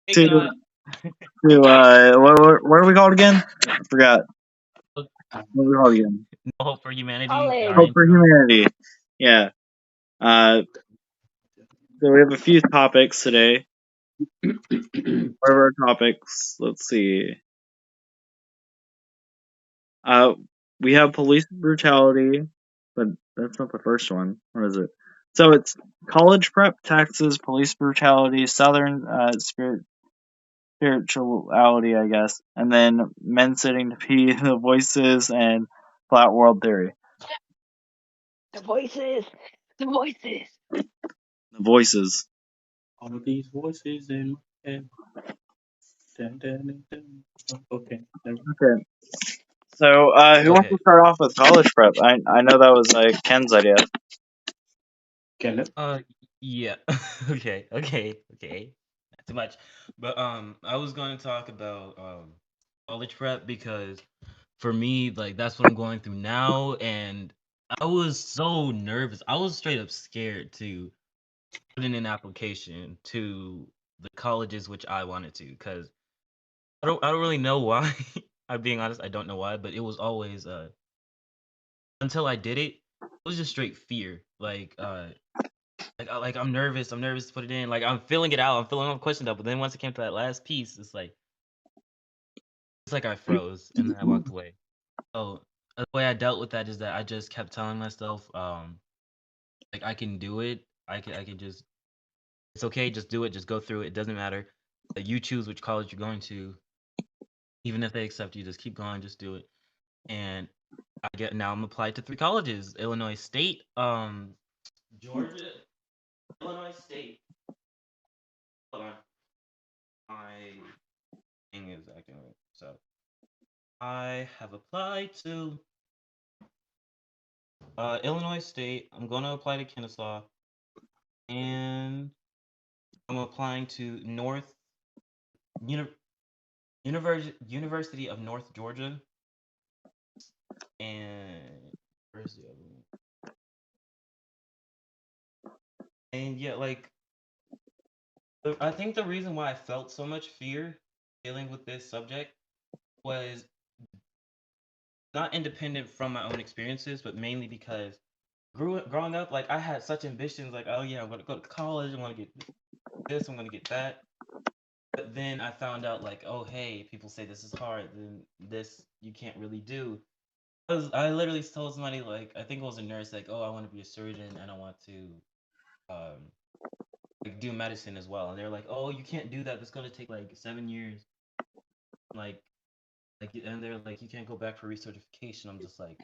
Hey to guys. where are we called again? I forgot. What are we called again? No Hope for Humanity. College. Our Hope for intro. Humanity. Yeah. So we have a few topics today. What are our topics? Let's see. Uh, we have police brutality, but that's not the first one. What is it? So it's college prep, taxes, police brutality, southern spirituality, I guess, and then men sitting to pee, the voices, and flat world theory. The voices. The voices. The voices. All of these voices in my head. Okay. Okay. So who wants Okay. to start off with college prep? I know that was Ken's idea. Kenneth? Yeah. Okay. Not too much. But I was going to talk about college prep because for me, like that's what I'm going through now, and I was so nervous. I was straight up scared to put in an application to the colleges which I wanted to, because I don't really know why. I'm being honest, I don't know why, but it was always until I did it, it was just straight fear. Like I'm nervous. I'm nervous to put it in. Like I'm filling it out. I'm filling all the questions out. But then once it came to that last piece, it's like I froze and then I walked away. So the way I dealt with that is that I just kept telling myself, like I can do it. I can just. It's okay. Just do it. Just go through it. It doesn't matter. You choose which college you're going to. Even if they accept you, just keep going. Just do it. And I'm applied to 3 colleges: Illinois State, Georgia, Illinois State. Hold on. My thing is acting weird. So I have applied to Illinois State. I'm going to apply to Kennesaw, and I'm applying to Uni- University of North Georgia. And where's the other one? And yeah, like I think the reason why I felt so much fear dealing with this subject was not independent from my own experiences, but mainly because growing up, like I had such ambitions, like, oh yeah, I'm gonna go to college, I'm gonna get this, I'm gonna get that. But then I found out, like, oh hey, people say this is hard, then this you can't really do. I literally told somebody, like, I think it was a nurse, like, oh, I want to be a surgeon and I want to um like do medicine as well, and they're like, oh, you can't do that. That's gonna take like 7 years, like and they're like, you can't go back for recertification. I'm just like,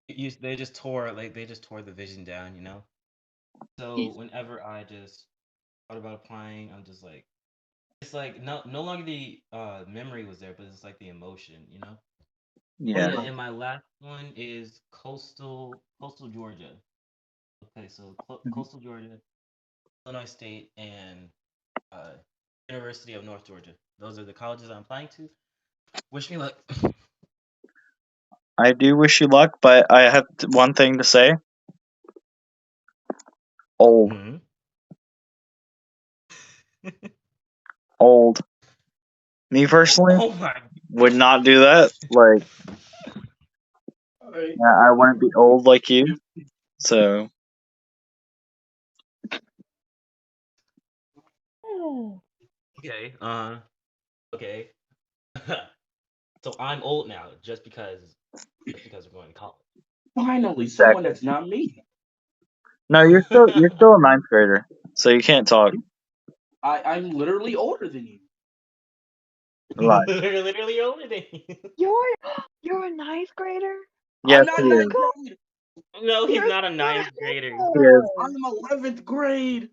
they just tore the vision down, you know. So whenever I just thought about applying, I'm just like, it's like no longer the memory was there, but it's like the emotion, you know. Oh Yeah. yeah, and my last one is coastal Georgia. Okay, so coastal Georgia, Illinois State, and uh, University of North Georgia. Those are the colleges I'm applying to. Wish me luck. I do wish you luck, but I have one thing to say. Old. Mhm. Old. Me personally Oh my. would not do that. Like, I wouldn't be old like you. So Okay. Okay. So I'm old now, just because we're going to college. Finally, someone exactly. that's not me. No, you're still a ninth grader, so you can't talk. I'm literally older than you. Right. Literally older than you. You're a ninth grader? Yes, I'm Oh not he my ninth is. god, grade. No, he's you're not a ninth grader. He is. I'm 11th grade.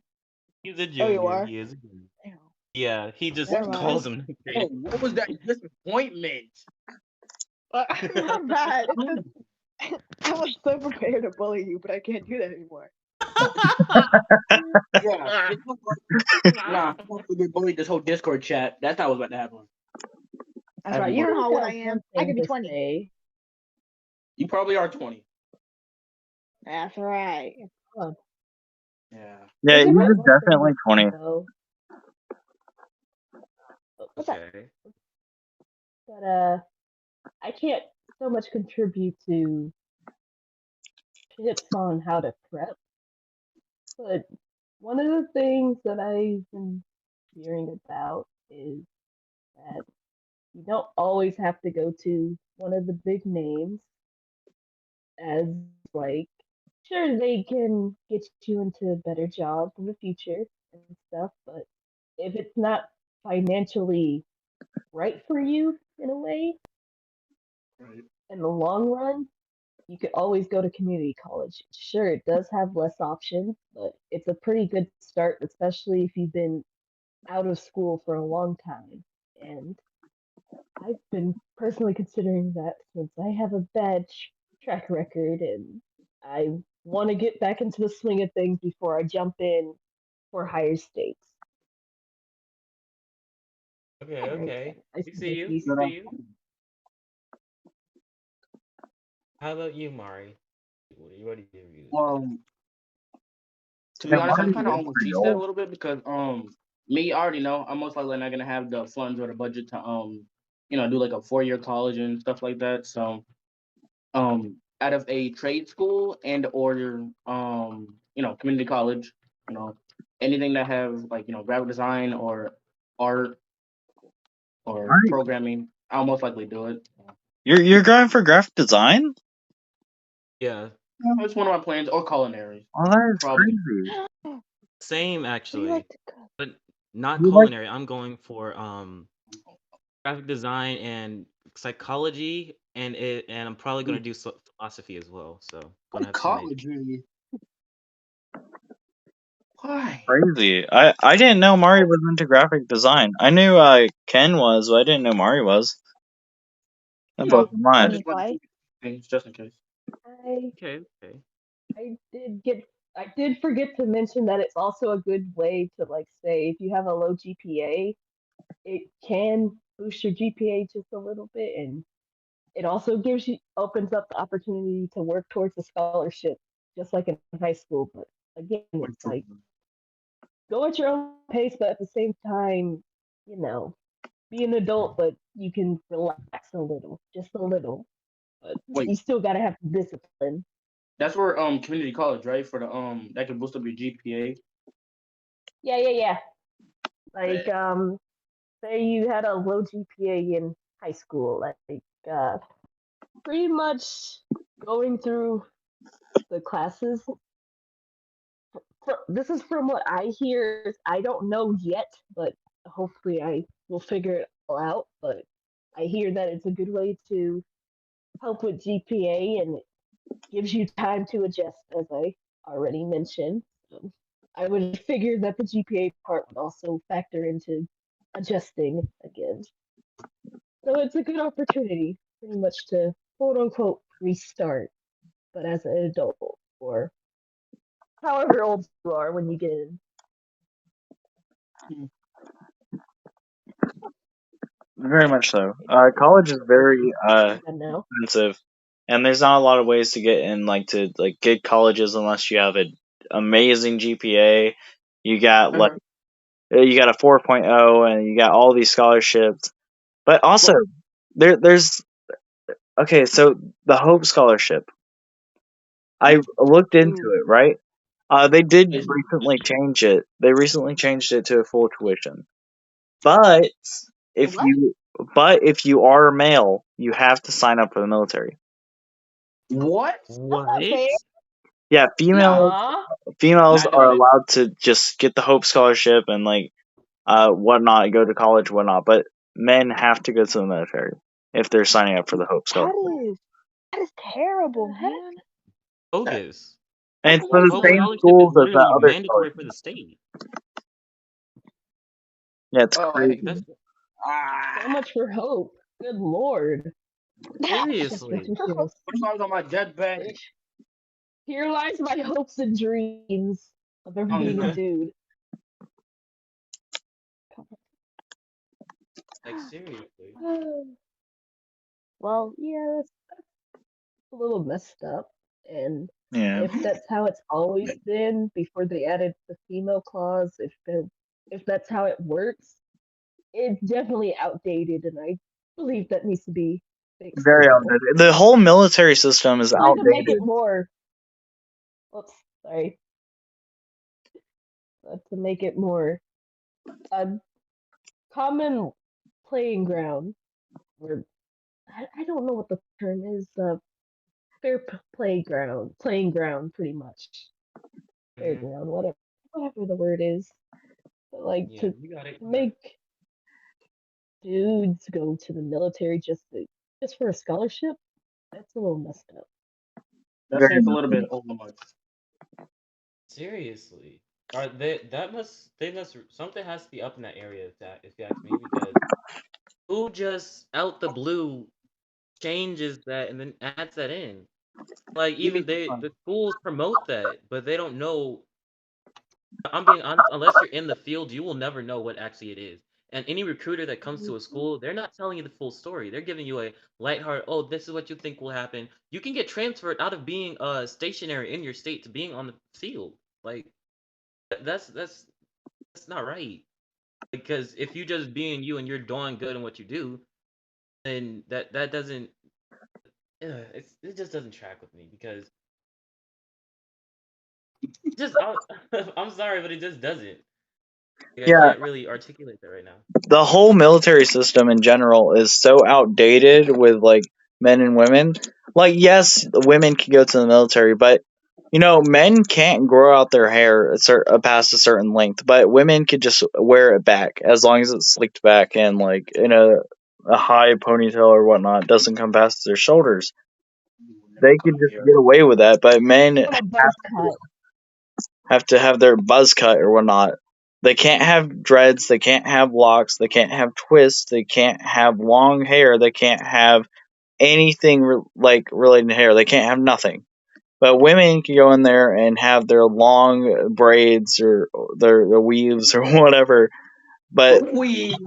He's a Oh, you junior. are? He is a junior. Damn. Yeah, he just Never What was calls mind. him ninth oh, grader. what was that disappointment? My bad. I was so prepared to bully you, but I can't do that anymore. Yeah, nah, I'm about to get bullied this whole Discord chat. That's not what's about to happen. That's right. You Everybody. don't know how old I am. I could be 20. You probably are 20. That's right. Yeah. Yeah, Is it he my was definitely 20. What's up? Okay. But I can't so much contribute to tips on how to prep, but one of the things that I've been hearing about is that you don't always have to go to one of the big names as like sure they can get you into better jobs in the future and stuff, but if it's not financially right for you in a way Right. in the long run, you could always go to community college. Sure, it does have less options, but it's a pretty good start, especially if you've been out of school for a long time. And I've been personally considering that since I have a bad track record and I want to get back into the swing of things before I jump in for higher stakes. Okay, All right, okay. I We see see the you. piece. We see you. How about you, Mari? What do you use? Um, to be Yeah, honest, I'm Marty kind of is almost pretty teach that a old. little bit because me I already know I'm most likely not gonna have the funds or the budget to do like a 4 year college and stuff like that. So out of a trade school and or community college, you know anything that have like graphic design or art or Marty, programming, I'll most likely do it. you're going for graphic design? Yeah, It's one of my plans, or culinary. Oh, that is Probably. crazy. same Do you like actually, to cook? but not You like culinary. I'm going for graphic design and psychology, and I'm probably gonna do philosophy as well. So gonna have some major. Ecology. Why? crazy. I didn't know Mari was into graphic design. I knew Ken was, but I didn't know Mari was. That Hmm. blows my I mind. just wanted Why? to things just in case. I Okay, okay. I did forget to mention that it's also a good way to like say if you have a low GPA, it can boost your GPA just a little bit, and it also opens up the opportunity to work towards a scholarship just like in high school. But again, Like, it's like go at your own pace, but at the same time, you know, be an adult, but you can relax a little, just a little. But wait, you still gotta have discipline. that's where community college, right? For the that can boost up your GPA. Yeah, yeah, yeah. Like Bet. say you had a low GPA in high school, like uh, pretty much going through the classes. This is from what I hear. I don't know yet, but hopefully I will figure it all out. But I hear that it's a good way to help with GPA and it gives you time to adjust, as I already mentioned. I would figure that the GPA part would also factor into adjusting again. So it's a good opportunity, pretty much to quote unquote restart, but as an adult or however old you are when you get in. Very much so. It's College is very fun now. expensive, and there's not a lot of ways to get in, like to like good colleges unless you have an amazing GPA. You got like Uh-huh. you got a 4.0, and you got all these scholarships. But also, Well, there's okay. So the Hope Scholarship, I looked into Ooh, it. Right, they did it's, recently change it. They recently changed it to a full tuition. But if what? you if you are a male, you have to sign up for the military. what? That's not What? fair. Yeah, Nah, females not are doing it. allowed to just get the Hope Scholarship and like whatnot, go to college, whatnot. But men have to go to the military if they're signing up for the Hope That Scholarship. is that is terrible, man. That, Bogus. And it's for What the Hope the? same scholarship is schools as that literally other mandatory for scholarship. the state. Yeah, it's oh, Like hey. that's crazy. So Ah. much for hope. Good lord. That's seriously. ridiculous. What if I was on my deathbed? Here lies my hopes and dreams of ever being a dude. Like seriously. Well, yeah, that's a little messed up. And Yeah. if that's how it's always been before they added the female clause, if that's how it works, it's definitely outdated, and I believe that needs to be fixed a Very little. outdated. The whole military system is Really to make outdated. it more. Oops, sorry. To make it more a common playing ground, or I don't know what the term is. Fair playing ground, pretty much. Fair Hmm. ground, whatever the word is. But like Yeah, to you got it. You got it. make dudes go to the military just for a scholarship, that's a little messed up. That Very seems a much. little bit over much. Seriously. Are they they must something has to be up in that area if you ask me because who just out the blue changes that and then adds that in? Like You'd be even surprised. the schools promote that, but they don't know. I'm being honest, unless you're in the field, you will never know what actually it is. And any recruiter that comes to a school, they're not telling you the full story. They're giving you a lighthearted, oh, this is what you think will happen. You can get transferred out of being stationary in your state to being on the field. Like that's not right. Because if you just being you and you're doing good in what you do, then that doesn't it just doesn't track with me because just I'm sorry, but it just doesn't. Like, I Yeah, can't really articulate that right now. the whole military system in general is so outdated with like men and women. Like, yes, women can go to the military, but men can't grow out their hair past a certain length, but women could just wear it back as long as it's slicked back and like in a high ponytail or whatnot doesn't come past their shoulders. You will never They cut could my just hair. get away with that, but men On a buzz cut. have to have their buzz cut or whatnot. They can't have dreads. They can't have locks. They can't have twists. They can't have long hair. They can't have anything like related to hair. They can't have nothing. But women can go in there and have their long braids or their weaves or whatever. But Weaves.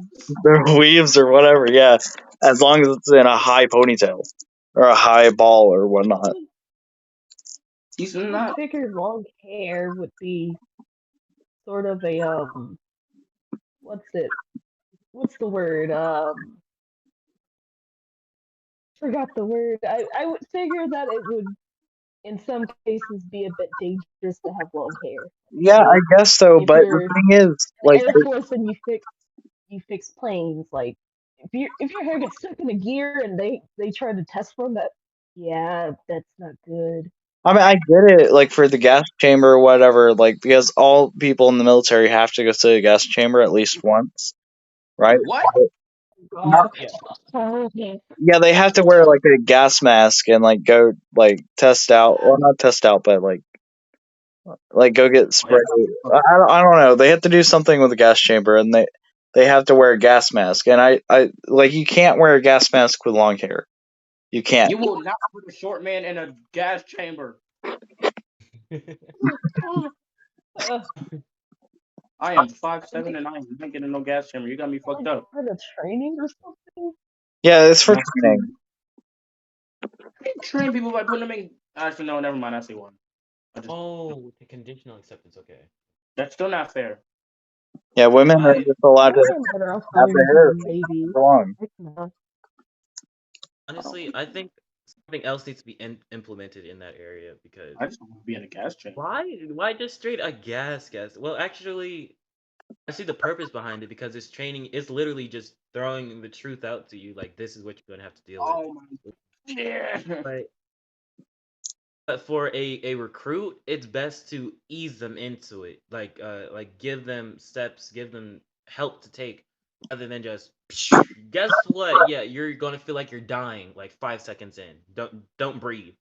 their weaves or whatever, yeah, as long as it's in a high ponytail or a high ball or whatnot. He's I would not. figure long hair would be sort of a what's it? What's the word? Forgot the word. I would figure that it would in some cases be a bit dangerous to have long hair. Yeah, I Like guess so. if But the you're in thing is, the like, Air Force and you fix planes, like if your hair gets stuck in a gear and they try to test from that, yeah, that's not good. I mean, I get it, like for the gas chamber or whatever, like because all people in the military have to go to the gas chamber at least once, right? What? Not, God. Yeah. Oh, yeah. yeah, they have to wear like a gas mask and like go like test out, well, not test out, but like go get Oh, yeah. sprayed. I don't know. They have to do something with the gas chamber, and they have to wear a gas mask. And I like you can't wear a gas mask with long hair. You can't. You will not put a short man in a gas chamber. Uh, I am 5'7" and I am not getting no gas chamber. You got me fucked like up. part of training or something. Yeah, it's for No. training. You train people by putting them in. Actually, no, never mind. I see one. I just Oh, the conditional acceptance. Okay. That's still not fair. Yeah, women are I just allowed to Women better off have going their to the hair Navy. for long. Heck no. I don't. honestly, I think something else needs to be implemented in that area because I just don't want to be in a gas chamber. why just straight a gas? Well, actually, I see the purpose behind it because it's training. It's literally just throwing the truth out to you, like this is what you're gonna have to deal with. Oh my. Yeah. But for a recruit, it's best to ease them into it, like give them steps, give them help to take, rather than just guess what? Yeah, you're gonna feel like you're dying like 5 seconds in. Don't breathe.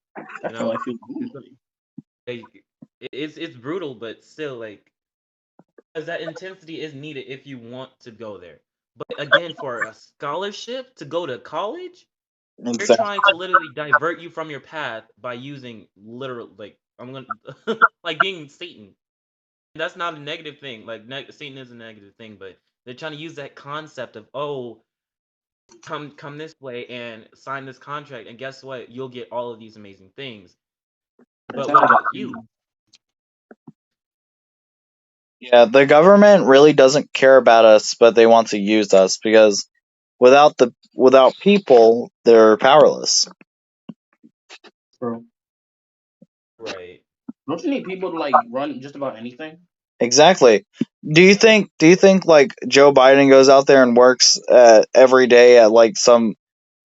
You Well, I know, feel lonely. like it's brutal, but still like because that intensity is needed if you want to go there. But again, for a scholarship to go to college, they're Exactly. trying to literally divert you from your path by using literal like I'm gonna like being Satan. That's not a negative thing. Like Satan is a negative thing, but they're trying to use that concept of oh come this way and sign this contract, and guess what? You'll get all of these amazing things. That But sounds what like about you? Yeah, the government really doesn't care about us, but they want to use us because without people, they're powerless. Bro, Right. don't you need people to like run just about anything? Exactly. Do you think like Joe Biden goes out there and works every day at like some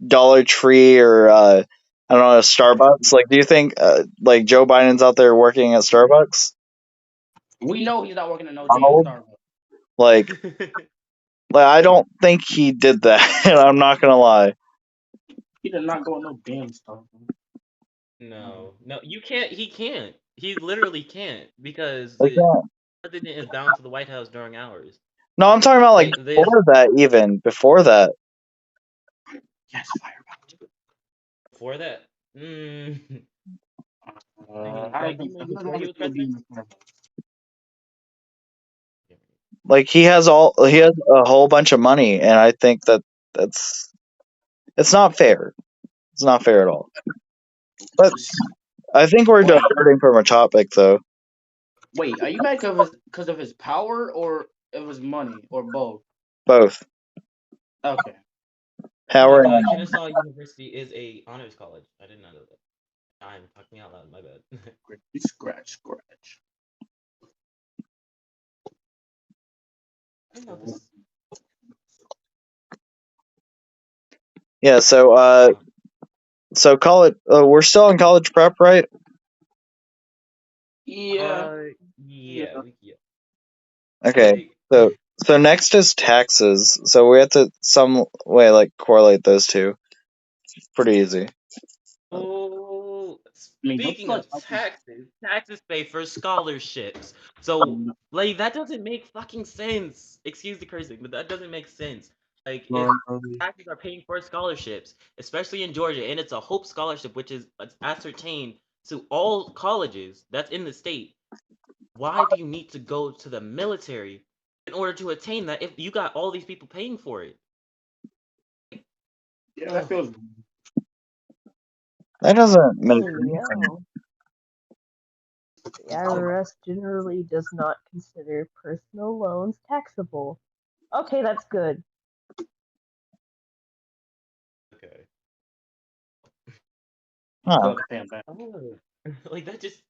Dollar Tree or I don't know, Starbucks? Like do you think like Joe Biden's out there working at Starbucks? We know he's not working at no damn Arnold? Starbucks. Like I don't think he did that. I'm not gonna lie. He did not go on no damn Starbucks. No, no, you can't. He can't. He literally can't because Like the that. president is bound to the White House during hours. No, I'm talking about like Like this before that. Even before that, Yes, fireball. before that. Mm, I don't like think so. He doesn't before have he a was skill president. being a fireball. like he has a whole bunch of money, and I think that's it's not fair. It's not fair at all. But I think we're What? diverting from a topic though. Wait, are you mad because of his power or of his money or both? Both Okay. Oh my power God, and Kennesaw University is a honors college. I did not know that. I'm talking out loud. My bad. Scratch, scratch. I didn't know this. yeah. So college. We're still in college prep, right? Yeah. Uh, Yeah. yeah, yeah. Okay. Like, So next is taxes. So we have to some way like correlate those two. Pretty easy. oh, I mean, don't you speaking like of taxes, taxes pay for scholarships. So, like, that doesn't make fucking sense. Excuse the cursing, but that doesn't make sense. Like, if taxes are paying for scholarships, especially in Georgia, and it's a Hope Scholarship, which is ascertained to all colleges that's in the state, why do you need to go to the military in order to attain that if you got all these people paying for it? Yeah, that Ugh. feels. That doesn't make Oh any sense. no. The IRS generally does not consider personal loans taxable. Okay, that's good. Okay. Huh. Still have to pay him back. Oh, like that just.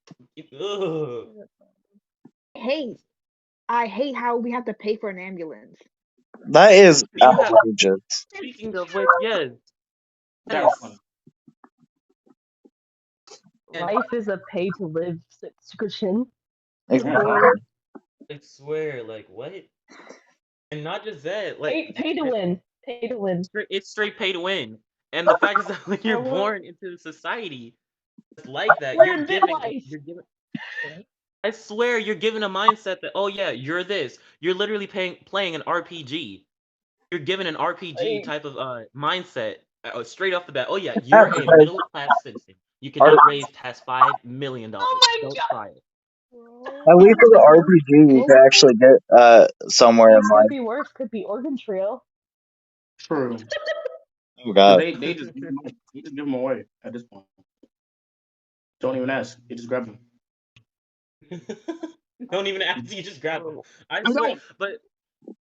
Ugh. Hate. I hate how we have to pay for an ambulance. That is You have. outrageous. Speaking of which, yes, That was funny. yes, and Life is a pay to live subscription. Oh Exactly. God. Or I swear, like what? And not just that, like pay to win. Pay to win. it's straight pay to win. And the fact is that when you're Well, born into society that's like that, we're in midlife. you're given. I swear, you're given a mindset that oh yeah, you're this. You're literally playing an RPG. You're given an RPG Like, type of mindset straight off the bat. Oh yeah, Yeah, you're a because middle class citizen. You R- cannot raise past $5 million. oh my Don't try it. at least with the god. RPG, you Well, can actually get somewhere in could life. be worse. Could be Oregon Trail. True. Oh Because god. they just give them away at this point. Don't even ask. They just grab them. Don't even ask. You just grab them. Oh, I I'm swear. like, But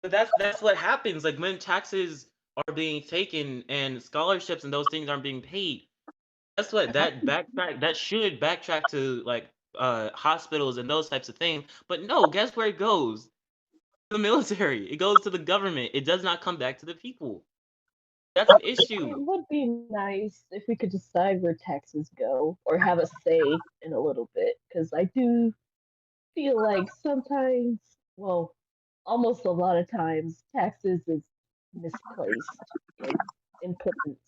that's what happens. Like when taxes are being taken and scholarships and those things aren't being paid. That's what that should backtrack to like hospitals and those types of things. But no, guess where it goes? The military. It goes to the government. It does not come back to the people. That's an it issue. would be nice if we could decide where taxes go or have a say in a little bit. Because I do feel like sometimes, well, almost a lot of times, taxes is misplaced in importance.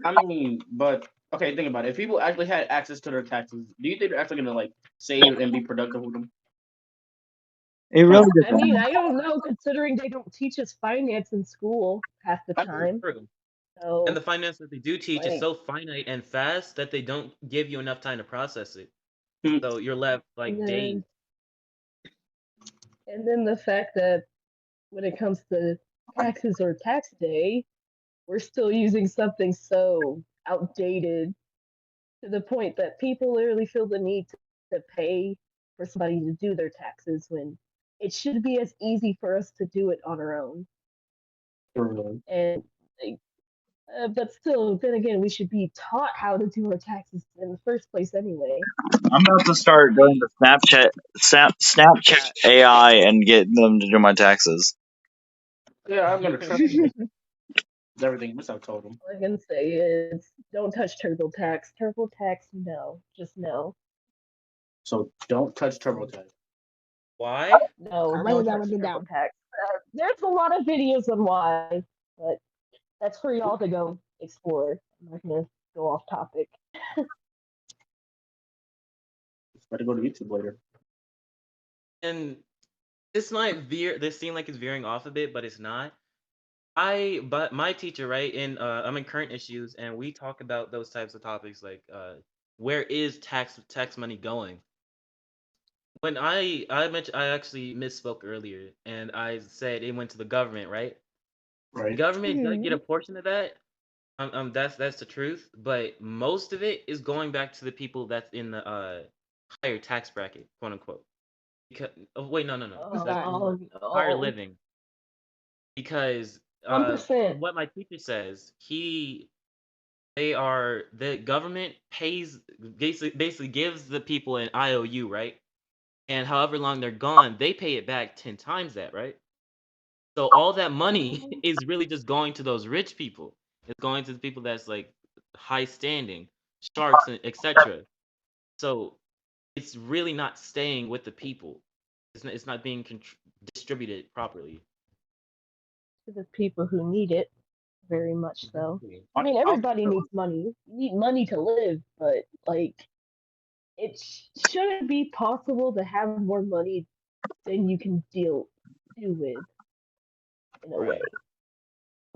I mean, but okay, think about it. If people actually had access to their taxes, do you think they're actually gonna like save and be productive with them? It really I mean, depends. I don't know, considering they don't teach us finance in school half the I mean, time. True. And the So, finance that they do teach is like, so finite and fast that they don't give you enough time to process it. hmm, So you're left and like days. then and then the fact that when it comes to taxes or tax day, we're still using something so outdated to the point that people literally feel the need to pay for somebody to do their taxes when it should be as easy for us to do it on our own. Really. And like, but still, then again, we should be taught how to do our taxes in the first place anyway. I'm about to start going to Snapchat AI and get them to do my taxes. Yeah, I'm gonna trust you. Everything else I told him. All I can say is don't touch TurboTax. TurboTax, no. Just no. So don't touch TurboTax. Why? No, I write don't that touch one down. TurboTax. There's a lot of videos on why, but that's for y'all to go explore. I'm not gonna go off topic. Better go to YouTube later. And this might veer. This seem like it's veering off a bit, but it's not. But my teacher, right? I'm in current issues, and we talk about those types of topics, like where is tax money going? When I mentioned, I actually misspoke earlier, and I said it went to the government, right? The Right. government does get a Mhm. portion of that. That's the truth, but most of it is going back to the people that's in the higher tax bracket, quote unquote. Because wait, no, Who's that's that? in Oh the higher no. living. Because 1%. from what my teacher says, the government pays basically gives the people an IOU, right? And however long they're gone, they pay it back 10 times that, right? So all that money is really just going to those rich people. It's going to the people that's like high standing, sharks, and etc. So it's really not staying with the people. It's not being distributed properly. To the people who need it, very much so. Exactly. I mean, I'll- everybody needs money. You need money to live, but like, it shouldn't be possible to have more money than you can do with in a Right. way.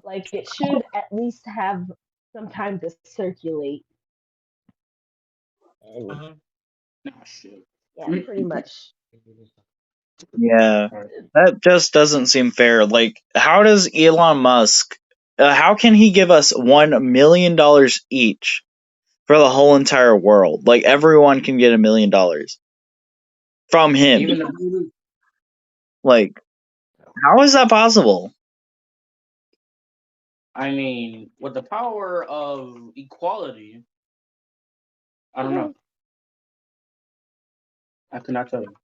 Like, it should at least have some time to circulate. And Uh-huh. Nah, shit. yeah, pretty much. Yeah, All right. that just doesn't seem fair. Like, how does Elon Musk? How can he give us $1 million each for the whole entire world? Like, everyone can get $1 million from him. Even the Like, how is that possible? I mean, with the power of equality, I don't know. I could not tell you.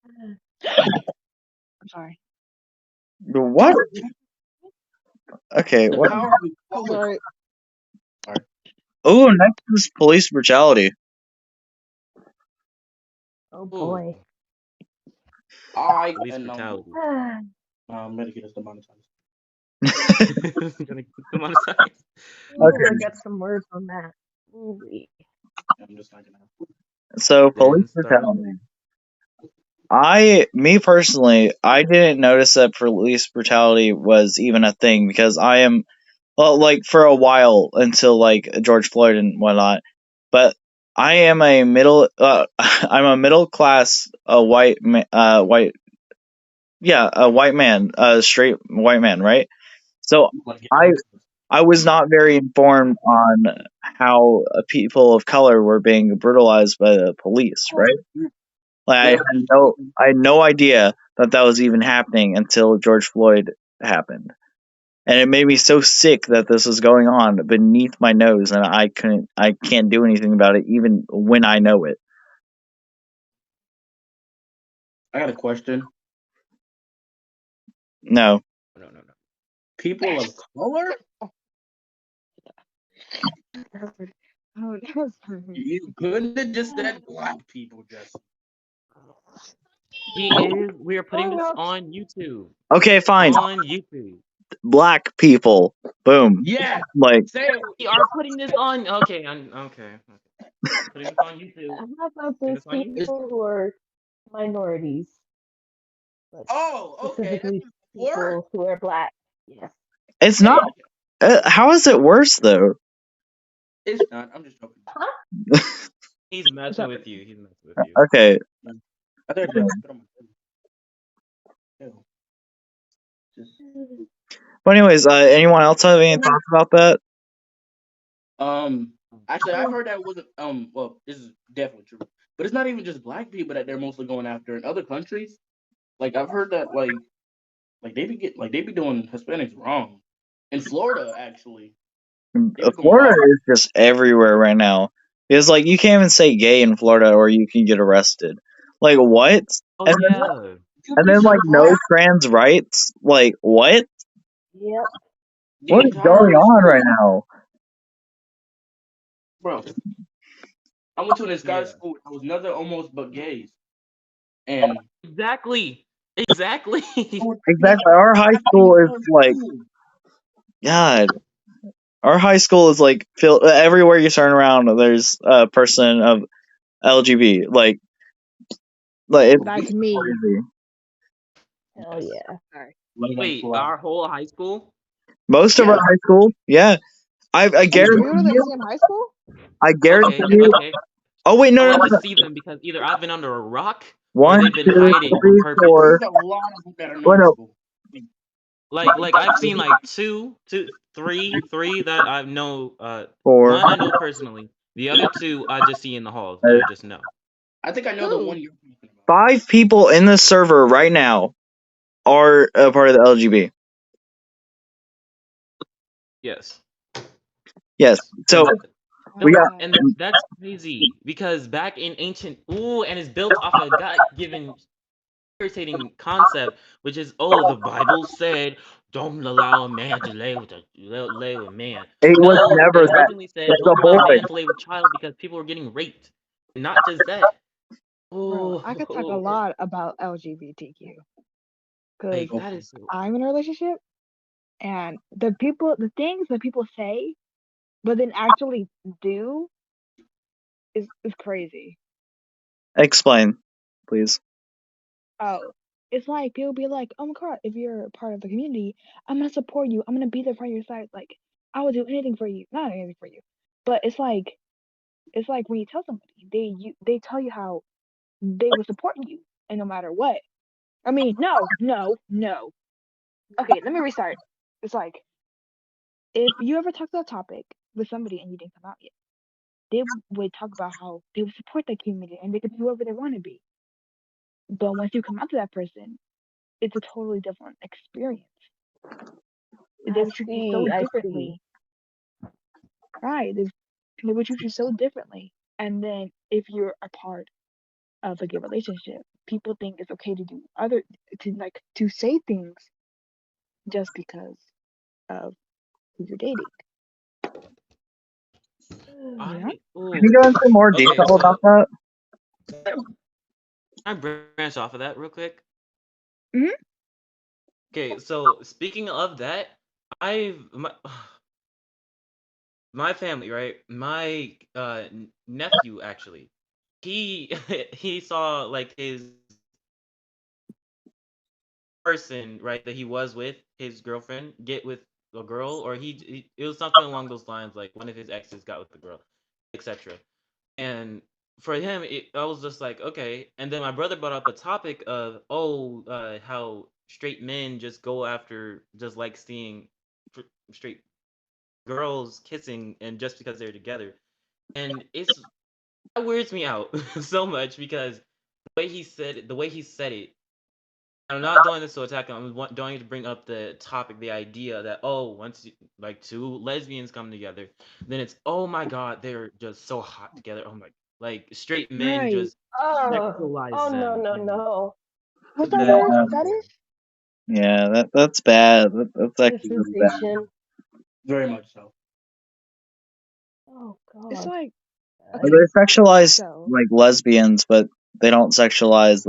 I'm sorry. What? Okay, The what? power of I'm equality. sorry. Sorry. Oh, next is police brutality. Oh Ooh, boy. I police and brutality. I'm gonna get us demonetized. Gonna get them on the side. Ooh, I Okay, got some words on that. Ooh, I'm just not gonna. so police Then start. brutality. Me personally, I didn't notice that police brutality was even a thing because I am, well, like for a while until like George Floyd and whatnot. But I am a middle, I'm a middle class, yeah, a white man, a straight white man, right? So Like, get I, next. I was not very informed on how people of color were being brutalized by the police, right? Like Yeah. I had no idea that that was even happening until George Floyd happened, and it made me so sick that this was going on beneath my nose, and I can't do anything about it, even when I know it. I got a question. No, No. People of color? Oh, that's fine. You couldn't have just said black people, Jesse. He is. We are putting oh this no. on YouTube. okay, fine, On YouTube. black people, boom, Yeah. like Say it. We are putting this on. Okay. Okay. Putting this on YouTube. How about Putting those this on YouTube. It's, people who are minorities, but okay. That's specifically worse. people who are black? Yes. it's not. Thank you. How is it worse though? It's not. I'm just joking. Huh? He's What's messing up? with you. He's messing with you. Okay, I thought I put on my Ew. Just but anyways, anyone else have any thoughts about that? um. Actually, I've heard that wasn't Well, this is definitely true, but it's not even just black people that they're mostly going after in other countries. Like I've heard that they be doing Hispanics wrong. In Florida, actually, they be going Florida wild. is just everywhere right now. Because like you can't even say gay in Florida or you can get arrested. Like what? Oh And then yeah. You'd and be then like no surprised. trans rights. Like what? Yep. The What is entire going high on right school, now? bro. I went to an Scottish Yeah. school. I was nothing almost but gays, and Exactly. Exactly. they Exactly. Our high happening school in is our like school. God. Our high school is like everywhere you turn around. There's a person of LGB. It's That's me. crazy. Hell Yes, yeah. Sorry. let them Wait, fly. our whole high school? Most of our Yeah, high school, yeah. I Oh, guarantee you go to the you. same high school? I guarantee Okay, you. okay. Oh wait, no, I'll no, like to no. see them because either I've been under a rock or One, they've been two, hiding on three, purpose. four. there's a lot of them that are Wait, not no. school. Like I've seen like three that I know. Four. One I know personally. The other two I just see in the halls that I just know. I think I know the one Who? you're talking about. Five people in the server right now are a part of the LGB. Yes, Yes. So and Oh we my no, got gosh. and that's crazy because back in ancient, and it's built off a God-given irritating concept, which is, oh, the Bible said, don't allow a man to lay with man. it was No, it never that. originally said, It's a don't allow a boy. man to lay with child because people were getting raped. And not just that. Bro, I could talk a Oh, lot about LGBTQ because like Go that for it. is so. I'm in a relationship and the things that people say, but then actually do is crazy. Explain, please. Oh, it's like people be like, "Oh my god, if you're a part of the community, I'm gonna support you. I'm gonna be there for your side. Like, I will do anything for you. Not anything for you, but it's like when you tell somebody, they tell you how they will support you, and no matter what. I mean, no, no, no. Okay, let me restart. It's like if you ever talk about a topic with somebody and you didn't come out yet, they would talk about how they would support that community and they could be whoever they want to be. But once you come out to that person, it's a totally different experience. They I would treat you so see. I see. differently, right? They would treat you so differently. And then if you're a part of a gay relationship, people think it's okay to do other to say things just because of who you're dating. You know? I Can you oh go into more okay, detail about so that? can I branch off of that real quick? Hmm. Okay, so speaking of that, I've my family, right? My nephew actually, he he saw like his person, right, that he was with, his girlfriend, get with a girl, or it was something along those lines, like one of his exes got with the girl, etc. And for him, I was just like, okay. And then my brother brought up a topic of, oh, how straight men just go after, just like seeing straight girls kissing, and just because they're together. And that weirds me out so much because the way he said it, I'm not doing this to attack him. Doing it to bring up the topic, the idea that, oh, like two lesbians come together, then it's, oh my god, they're just so hot together. Oh my, like straight men Right. just Oh, sexualize oh no, them, no, and no. What's that Yeah, word? oh boy, Fetish? yeah. That's bad. That's actually really bad. Dispensation. Very much so. Oh It's God. like, They okay, sexualize so like lesbians, but they don't sexualize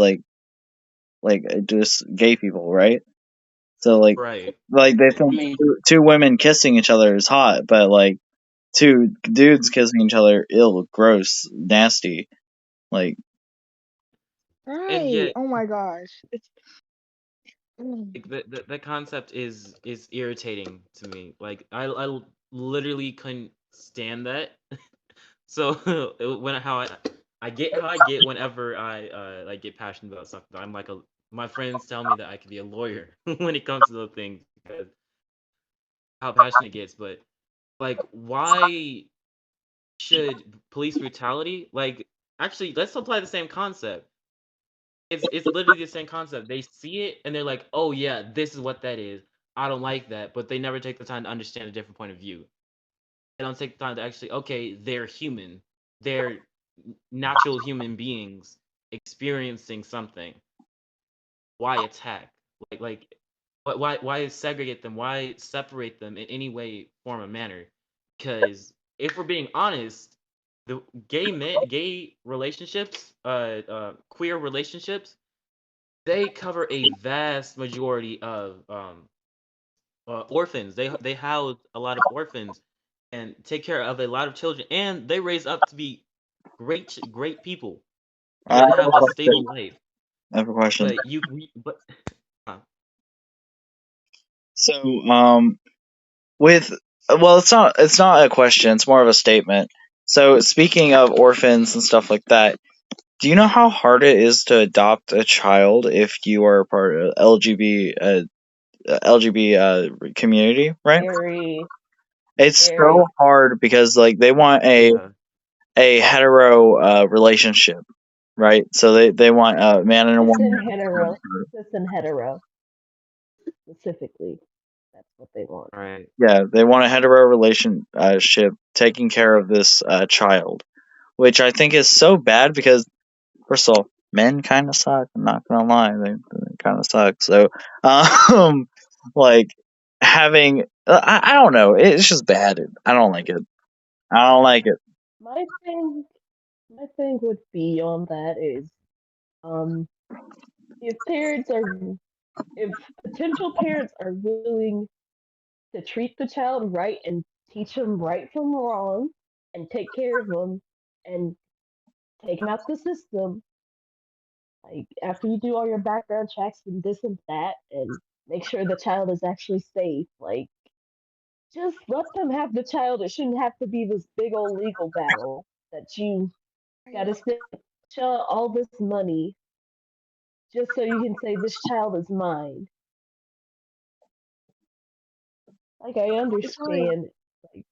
just gay people, right? So right. they I think mean, two women kissing each other is hot, but like two dudes kissing each other, ill, gross, nasty. Like And right. yet, Oh my gosh. It's mm, like, that concept is irritating to me. Like literally couldn't stand that. So when I get how I get whenever I like get passionate about something. I'm like a My friends tell me that I could be a lawyer when it comes to those things because how passionate it gets. But like, why should police brutality, like, actually, let's apply the same concept. It's literally the same concept. They see it and they're like, "Oh yeah, this is what that is. I don't like that," but they never take the time to understand a different point of view. They don't take the time to actually, okay, they're human. They're natural human beings experiencing something. Why attack? Like why segregate them? Why separate them in any way, form, or manner? Because if we're being honest, the gay relationships, queer relationships, they cover a vast majority of orphans. They house a lot of orphans and take care of a lot of children, and they raise up to be great people I that have a have a stable question. life. I have a question. But uh, So, with it's not a question. It's more of a statement. So, speaking of orphans and stuff like that, do you know how hard it is to adopt a child if you are a part of LGB community, right? Very, It's so very hard because like they want yeah, a hetero relationship, right? So they want a man and a cis woman. and hetero, cis and hetero specifically. That's what they want. right. Yeah, they want a hetero relationship taking care of this child, which I think is so bad because first of all, men kind of suck. I'm not gonna lie, they kind of suck. So, um, like having I don't know, it's just bad. I don't like it. I don't like it. My thing, my thing would be on that is, um, if parents are, if potential parents are willing to treat the child right and teach them right from wrong and take care of them and take them out the system, like after you do all your background checks and this and that and make sure the child is actually safe, like just let them have the child. It shouldn't have to be this big old legal battle that you got Right. to spend all this money just so you can say this child is mine. Like I It's like understand, like,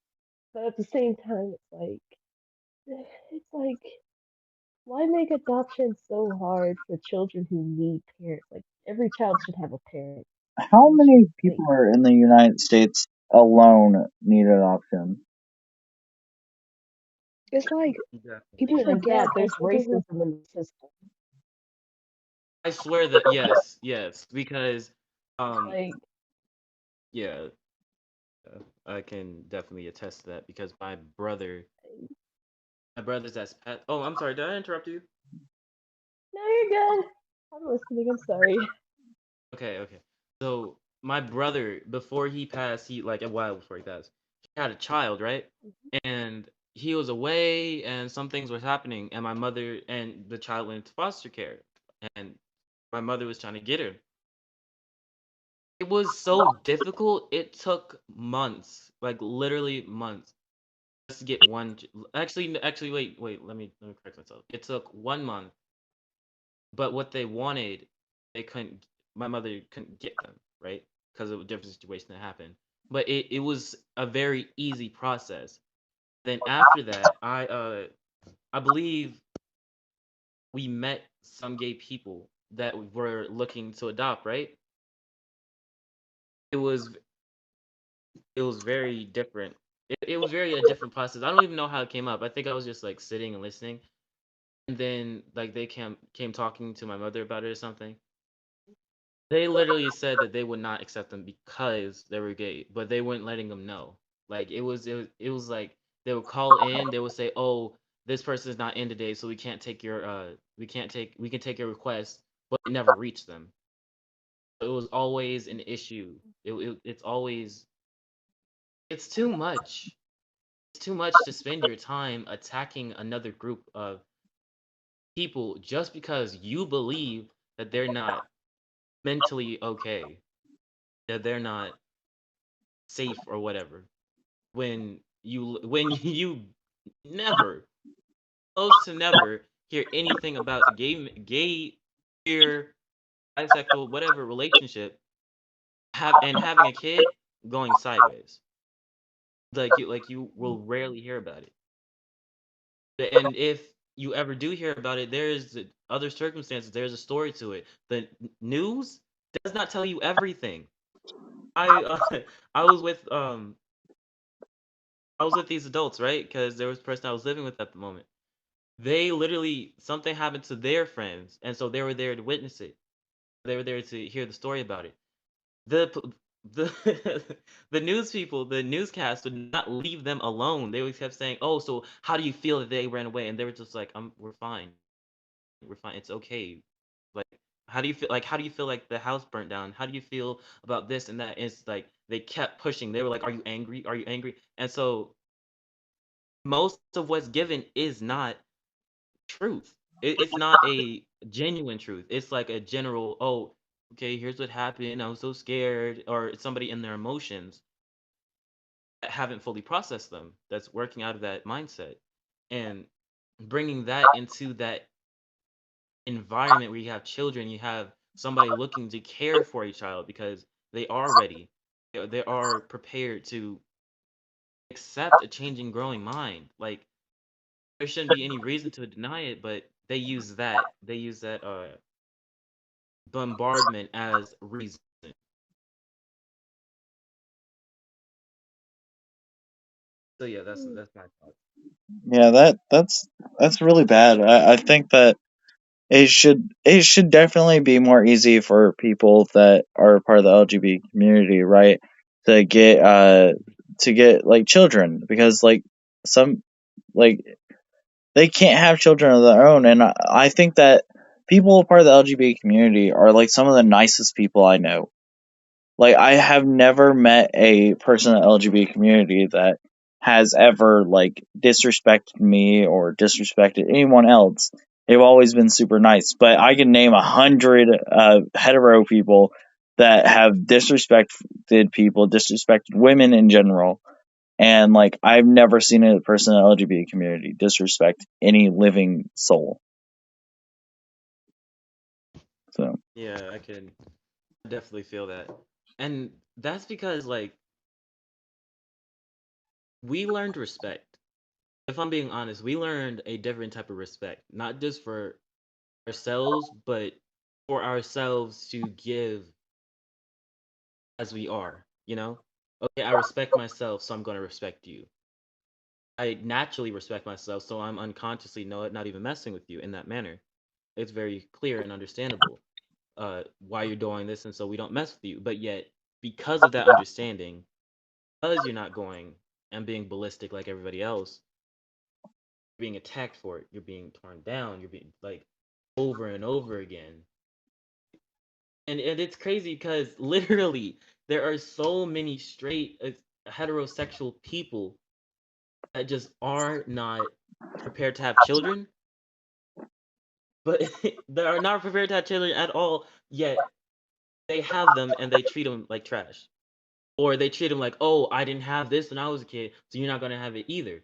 but at the same time, it's like, why make adoption so hard for children who need parents? Like every child should have a parent. How They should many like people are in the United States alone need adoption? it's like Definitely. people even at forget that, that there's people who racism in the system. I swear that yes, because um Like yeah, I can definitely attest to that because my brother's that's pet. Oh, I'm sorry, did I interrupt you? no, you're good. I'm listening. I'm sorry. Okay. So my brother, before he passed, he like a while before he passed, he had a child, right? And he was away, and some things were happening, and my mother and the child went into foster care, and my mother was trying to get her. It was so difficult. It took months, like literally months, just to get one. Actually, wait. Let me correct myself. It took 1 month, but what they wanted, they couldn't. My mother couldn't get them right because of a different situation that happened. But it was a very easy process. Then after that, I believe we met some gay people that were looking to adopt. Right? It was it was very different. It was very a different process. I don't even know how it came up. I think I was just like sitting and listening, and then like they came talking to my mother about it or something. They literally said that they would not accept them because they were gay, but they weren't letting them know. Like it was like they would call in, they would say, "Oh, this person is not in today, so we can't take your we can take your request," but it never reached them. It was always an issue. It's always it's too much. It's too much to spend your time attacking another group of people just because you believe that they're not mentally okay, that they're not safe or whatever. When you never, close to never, hear anything about gay, queer, bisexual, whatever relationship having a kid going sideways. Like you will rarely hear about it. And if you ever do hear about it, there's other circumstances. There's a story to it. The news does not tell you everything. I I was with I was with these adults, right? Because there was a person I was living with at the moment. They literally something happened to their friends, and so they were there to witness it. They were there to hear the story about it. The the news people, the newscast would not leave them alone. They always kept saying, "Oh, so how do you feel that they ran away?" And they were just like, we're fine. We're fine. It's okay." Like, how do you feel? Like, how do you feel like the house burnt down? How do you feel about this and that? It's like they kept pushing. They were like, "Are you angry? Are you angry?" And so most of what's given is not truth. It's not a genuine truth. It's like a general, oh, okay, here's what happened. I was so scared, or it's somebody in their emotions that haven't fully processed them. That's working out of that mindset, and bringing that into that environment where you have children, you have somebody looking to care for a child because they are ready, they are prepared to accept a changing, growing mind. Like there shouldn't be any reason to deny it, but they use that bombardment as reason. So yeah, that's my thought. Yeah, that's really bad. I think that it should definitely be more easy for people that are part of the LGBT community, right? To get like children, because like some like they can't have children of their own, and I think that people part of the LGBT community are like some of the nicest people I know. Like I have never met a person in the LGBT community that has ever like disrespected me or disrespected anyone else. They've always been super nice. But I can name 100 hetero people that have disrespected people, disrespected women in general. And like I've never seen a person in the LGBT community disrespect any living soul. So Yeah, I can definitely feel that. And that's because like we learned respect. If I'm being honest, we learned a different type of respect, not just for ourselves, but for ourselves to give as we are, you know? Okay, I respect myself, so I'm going to respect you. I naturally respect myself, so I'm unconsciously not even messing with you in that manner. It's very clear and understandable why you're doing this, and so we don't mess with you. But yet, because of that understanding, because you're not going and being ballistic like everybody else, you're being attacked for it. You're being torn down. You're being like over and over again. And it's crazy because literally there are so many straight heterosexual people that just are not prepared to have children, but they are not prepared to have children at all. Yet they have them and they treat them like trash, or they treat them like, oh, I didn't have this when I was a kid, so you're not gonna have it either.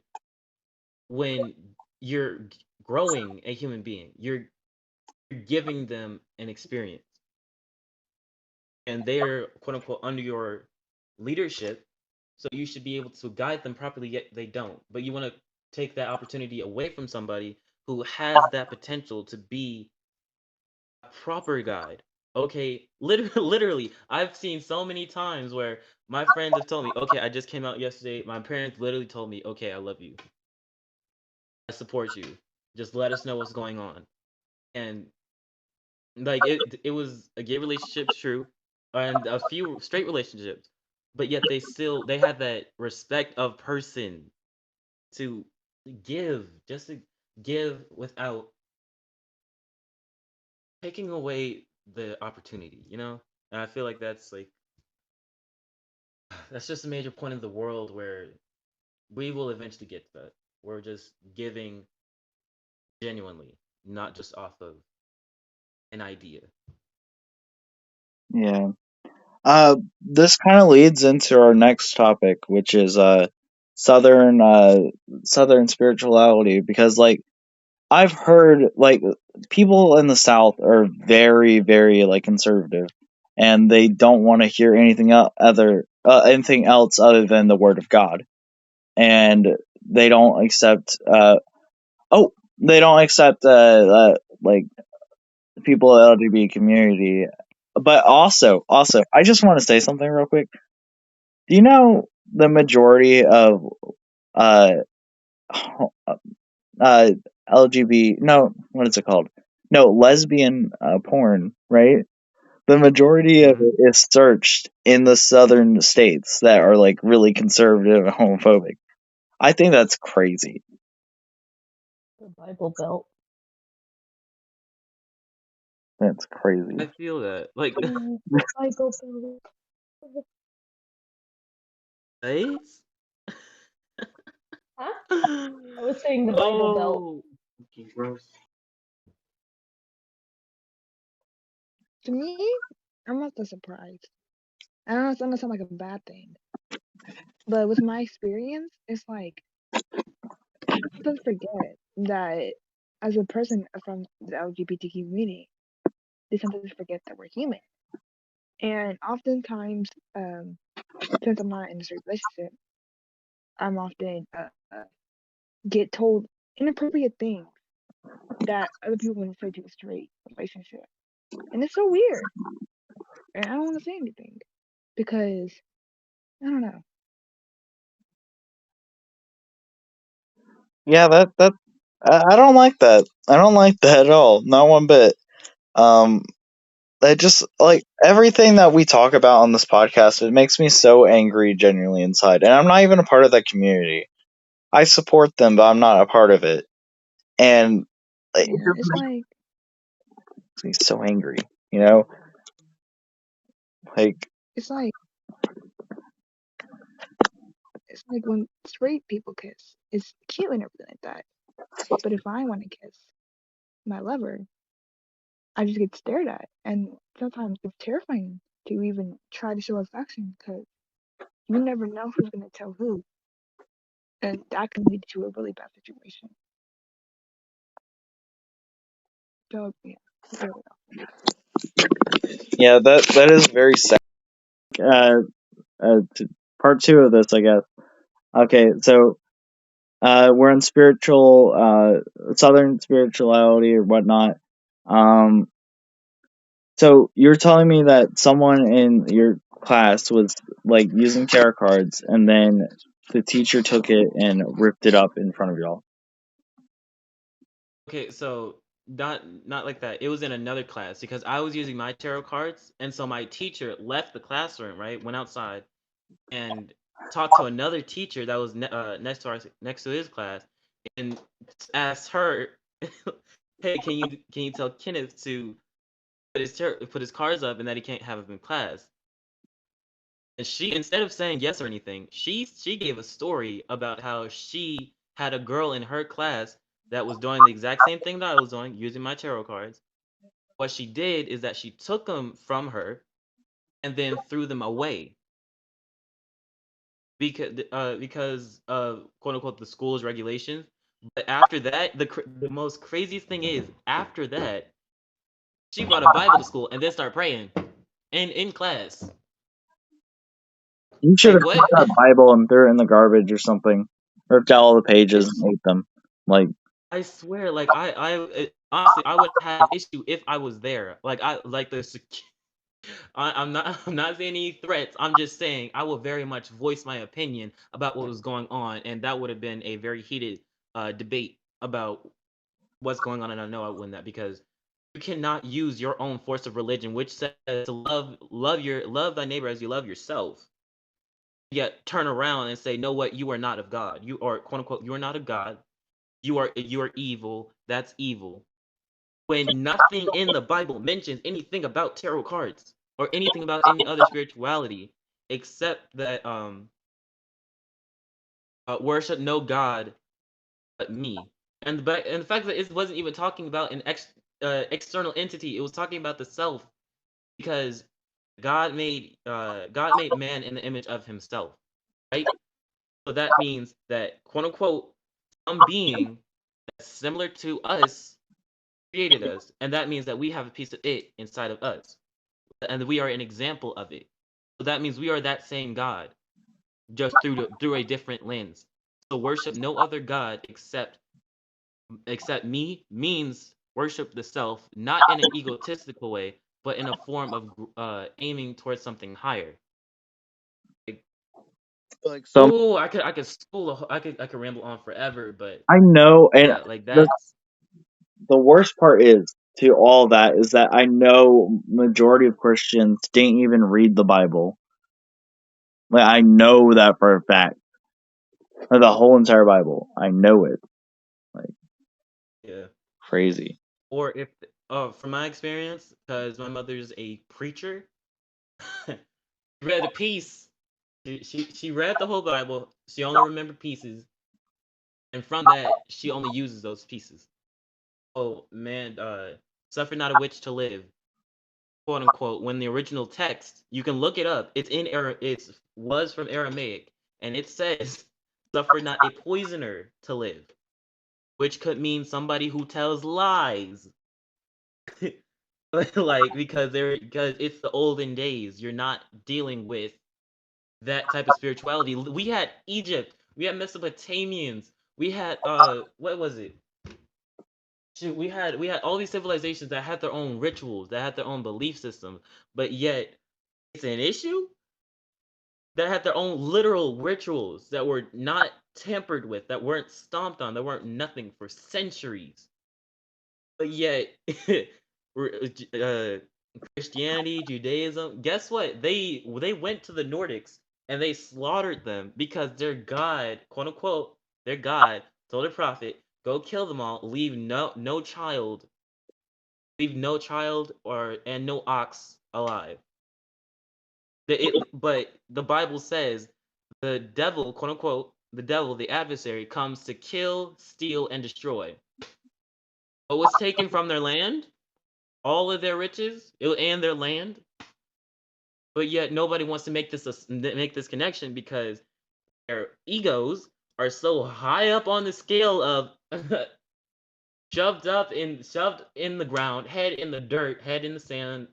When you're growing a human being, you're giving them an experience, and they're quote unquote under your leadership. So you should be able to guide them properly, yet they don't. But you want to take that opportunity away from somebody who has that potential to be a proper guide. Okay, literally, I've seen so many times where my friends have told me, okay, I just came out yesterday. My parents literally told me, okay, I love you. I support you. Just let us know what's going on. And like it was a gay relationship, true, and a few straight relationships, but yet they had that respect of person to give, just to give without taking away the opportunity, you know? And I feel like that's like that's just a major point in the world where we will eventually get to that. We're just giving genuinely, not just off of an idea. yeah. This kind of leads into our next topic, which is southern southern spirituality, because like I've heard like people in the South are very very like conservative, and they don't want to hear anything else other than the word of God, and they don't accept oh they don't accept like people in the LGBT community. But also, I just want to say something real quick. Do you know the majority of uh uh LGBT, no, what is it called? No, lesbian porn, right? The majority of Mhm. it is searched in the southern states that are like really conservative and homophobic. I think that's crazy. The Bible Belt. That's crazy. I feel that. Like, The Bible Belt. nice. Huh? I was saying the Bible Belt. Oh, Okay, gross. To me, I'm not that surprised. I don't know, it's gonna sound like a bad thing, but with my experience, it's like don't forget that as a person from the LGBTQ community, they sometimes forget that we're human. And oftentimes, since I'm not in a straight relationship, I'm often get told inappropriate things that other people refer to as straight relationship, and it's so weird. And I don't want to say anything because I don't know. Yeah, that I don't like that. I don't like that at all. Not one bit. Um, I just like everything that we talk about on this podcast. It makes me so angry, genuinely inside, and I'm not even a part of that community. I support them, but I'm not a part of it, and it Yeah, just it's like makes me so angry. You know, like it's like it's like when straight people kiss, it's cute and everything like that. But if I want to kiss my lover, I just get stared at, and sometimes it's terrifying to even try to show affection because you never know who's gonna tell who, and that can lead to a really bad situation. So yeah, it's really yeah, that is very sad. Uh, part two of this, I guess. Okay, so we're in spiritual, southern spirituality or whatnot. Um, so you're telling me that someone in your class was like using tarot cards, and then the teacher took it and ripped it up in front of y'all. okay. So not like that. It was in another class because I was using my tarot cards, and so my teacher left the classroom. Right, went outside and talked to another teacher that was next to his class, and asked her, "Hey, can you tell Kenneth to put his cards up and that he can't have them in class?" And she, instead of saying yes or anything, she gave a story about how she had a girl in her class that was doing the exact same thing that I was doing, using my tarot cards. What she did is that she took them from her and then threw them away because of quote unquote the school's regulations. But after that, the most craziest thing is after that she brought a Bible to school and then started praying in class. You should Like have took what? that Bible and threw it in the garbage or something. Ripped out all the pages It's and ate them. Like, I swear, like honestly, I would have had an issue if I was there. Like I like I'm not I'm not saying any threats. I'm just saying I will very much voice my opinion about what was going on, and that would have been a very heated debate about what's going on. And I know I win that because you cannot use your own force of religion, which says to love thy neighbor as you love yourself. Yet turn around and say, "No, what? You are not of God. You are quote unquote. You are not of God. You are evil. That's evil." When nothing in the Bible mentions anything about tarot cards or anything about any other spirituality except that worship no god but me. And the fact that it wasn't even talking about an external entity, it was talking about the self because God made man in the image of himself, right? So that means that quote unquote some being that's similar to us created us, and that means that we have a piece of it inside of us, and we are an example of it. So that means we are that same God, just through a different lens. So worship no other God except me means worship the self, not in an egotistical way, but in a form of aiming towards something higher. Like, Like some, oh, I could I could ramble on forever, but I know, and yeah, like the that's the worst part is to all that is that I know majority of Christians didn't even read the Bible. Like I know that for a fact. Like, the whole entire Bible, I know it. Like yeah. crazy. Or if from my experience, because my mother's a preacher, she read a piece. She read the whole Bible. She only remembered pieces, and from that, she only uses those pieces. Oh man, suffer not a witch to live, quote unquote. When the original text, you can look it up. It's in It was from Aramaic, and it says, "Suffer not a poisoner to live," which could mean somebody who tells lies. Like because it's the olden days. You're not dealing with that type of spirituality. We had Egypt, we had Mesopotamians, we had what was it? Shoot, we had all these civilizations that had their own rituals, that had their own belief systems, but yet it's an issue that had their own literal rituals that were not tampered with, that weren't stomped on, that weren't nothing for centuries. But yet, uh, Christianity, Judaism, guess what? They went to the Nordics and they slaughtered them because their God, quote unquote, their God told their prophet, go kill them all, leave no child or and no ox alive. But the Bible says the devil, quote unquote, the devil, the adversary, comes to kill, steal, and destroy. What was taken from their land? All of their riches and their land, but yet nobody wants to make this connection because their egos are so high up on the scale of shoved in the ground, head in the dirt, head in the sand.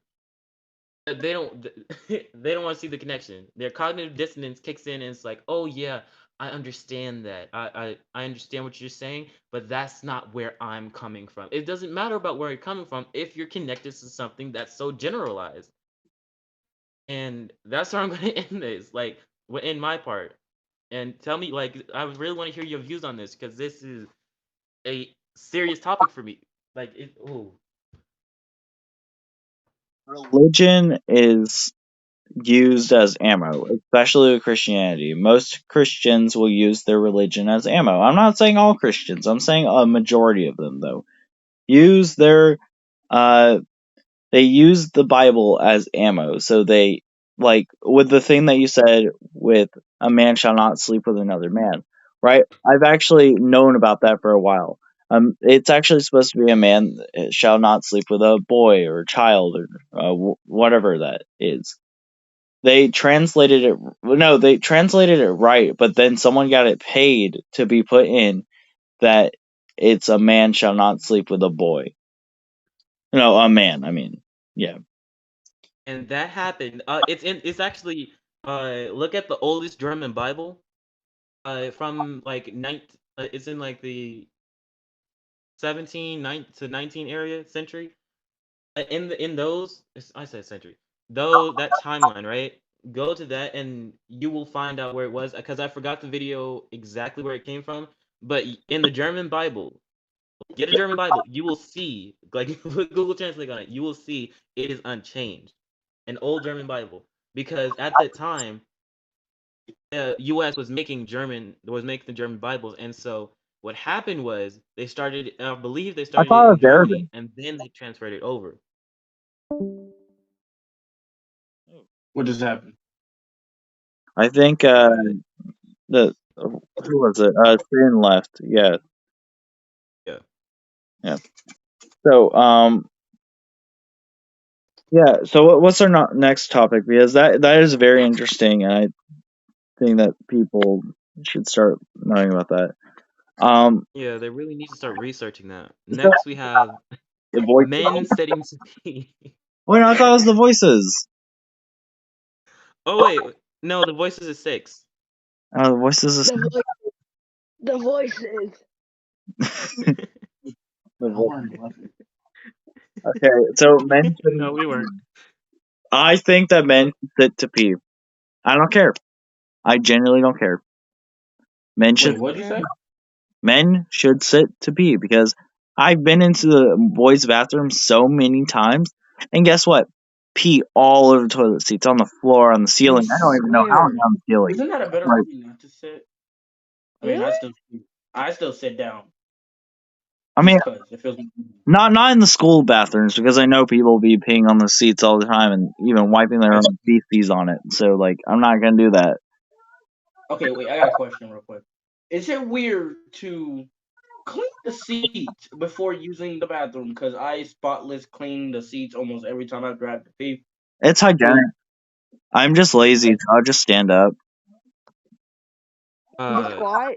They don't they don't want to see the connection. Their cognitive dissonance kicks in and it's like, oh yeah, I understand that. I understand what you're saying, but that's not where I'm coming from. It doesn't matter about where you're coming from if you're connected to something that's so generalized. And that's where I'm gonna end this, like, in my part. And tell me, like, I really want to hear your views on this because this is a serious topic for me. Like, oh, Religion is used as ammo, especially with Christianity. Most Christians will use their religion as ammo. I'm not saying all Christians. I'm saying a majority of them though. Use their uh they use the Bible as ammo. So they like with the thing that you said with a man shall not sleep with another man, right? I've actually known about that for a while. It's actually supposed to be a man shall not sleep with a boy or child or whatever that is. They translated it. No, they translated it right, but then someone got it paid to be put in that it's a man shall not sleep with a boy. No, a man. I mean, yeah. and that happened. It's actually look at the oldest German Bible. From like it's in like the 17 9 to 19 area century. In those, I said century, though that timeline, right? Go to that and you will find out where it was because I forgot the video exactly where it came from. But in the German Bible, get a German Bible, you will see, like, put Google Translate on it, you will see it is unchanged, an old German Bible, because at that time, the U.S. was making the German Bibles, and so what happened was they started, I believe they I started it thought it in was Arabic. Germany, and then they transferred it over. What just happened? I think Uh, the who was it? Finn left. Yeah, yeah. yeah. So yeah. So what's our next topic? Because that is very interesting, and I think that people should start knowing about that. Yeah, they really need to start researching that. So Next, we have the voices. men setting to be. Wait, no, I thought it was the voices. Oh wait, no, the voices is six. The voices is The voice, the voices. the No vo- one left. Okay, so men No, shouldn't. we weren't. I think that men should sit to pee. I don't care. I genuinely don't care. Men should. Wait, what'd you say? Men should sit to pee because I've been into the boys' bathroom so many times, and guess what? Pee all over the toilet seats, on the floor, on the I ceiling. I don't even know how I'm swear. on the ceiling. Isn't that a better Like, reason not to sit? I mean, Really? I still sit down I mean, just cause it feels. not in the school bathrooms because I know people be peeing on the seats all the time and even wiping their I, own feces on it. So like, I'm not gonna do that. okay, wait. I got a question real quick. Is it weird to clean the seats before using the bathroom? Because I spotless clean the seats almost every time I grab the pee. It's hygienic. Poop. I'm just lazy, so I'll just stand up. The Uh, squat.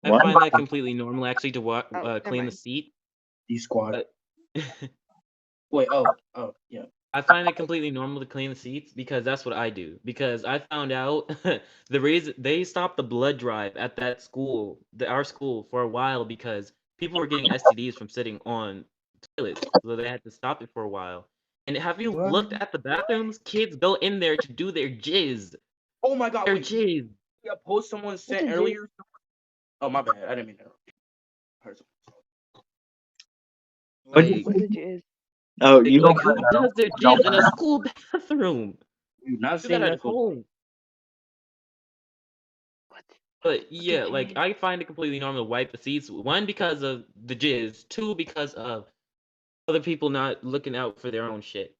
I What? find that completely normal actually to Oh, never clean the mind. seat. You squat. But Wait. Oh, yeah. I find it completely normal to clean the seats because that's what I do. Because I found out the reason they stopped the blood drive at that school, our school, for a while because people were getting STDs from sitting on toilets, so they had to stop it for a while. And have you What? looked at the bathrooms? Kids go in there to do their jizz. Oh my God! Their Wait. Did you jizz. see a post someone What's sent a G? earlier? Oh my bad. I didn't mean to. Heard But Like, What's a jizz? oh, you don't. like who does their Don't. jizz in a school bathroom? you not Do that seen at this one? home. What's But what's a yeah, like jizz? I find it completely normal to wipe the seats. One, because of the jizz. Two, because of other people not looking out for their own shit.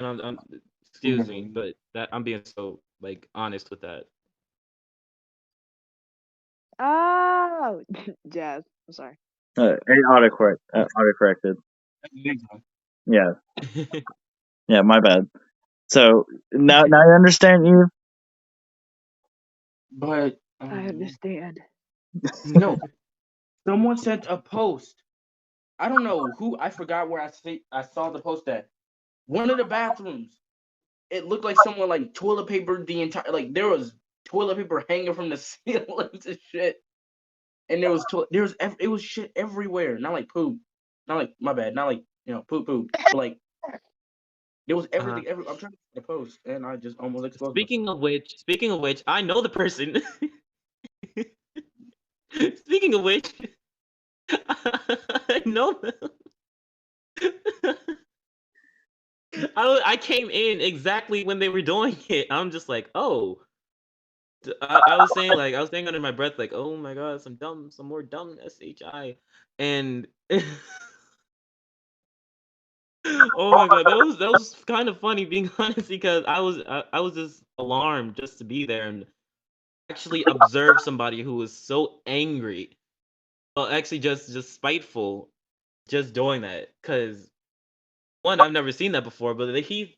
And excuse me, Mhm. but that I'm being so like honest with that. Oh, jazz. I'm sorry. Autocorrected. Yeah, yeah, my bad. So now you understand, Eve. But I understand. no, someone sent a post. I don't know who. I forgot where I saw the post at. One of the bathrooms. It looked like someone like toilet papered the entire. Like there was toilet paper hanging from the ceilings and shit. And it was shit everywhere. Not like poop. Not like my bad. Not like poop poop. But like there was uh, everything. I'm trying to find the post, and I just almost exposed myself. speaking of which, I know the person. Speaking of which, I know them. I came in exactly when they were doing it. I'm just like, oh. I was saying like I was saying under my breath like, oh my god, some more dumb SHI, and oh my god, that was kind of funny being honest because I was just alarmed just to be there and actually observe somebody who was so angry, well actually just spiteful, just doing that because one I've never seen that before, but he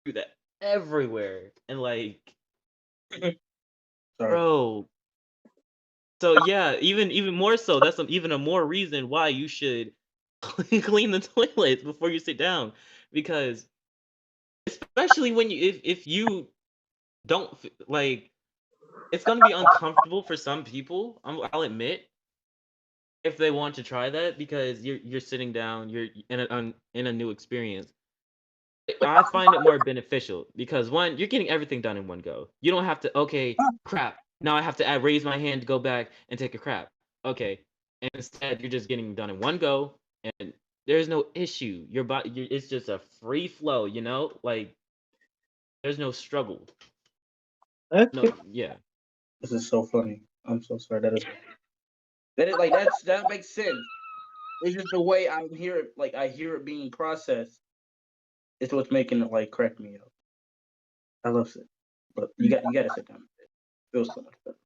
do that everywhere and like, Sorry. bro. So yeah, even more so, that's even a more reason why you should clean the toilets before you sit down, because especially when if you don't like, it's gonna be uncomfortable for some people. I'll admit if they want to try that because you're sitting down, you're in a new experience. I find it more beneficial because one, you're getting everything done in one go. You don't have to, okay, crap. Now I have to raise my hand to go back and take a crap. Okay. And instead, you're just getting done in one go and there's no issue. Your body, it's just a free flow, you know? Like, there's no struggle. Okay. No, yeah. This is so funny. I'm so sorry. That is that makes sense. It's just the way I hear it. Like I hear it being processed. It's what's making it like crack me up. I love it, but you got to sit down. It feels so much better.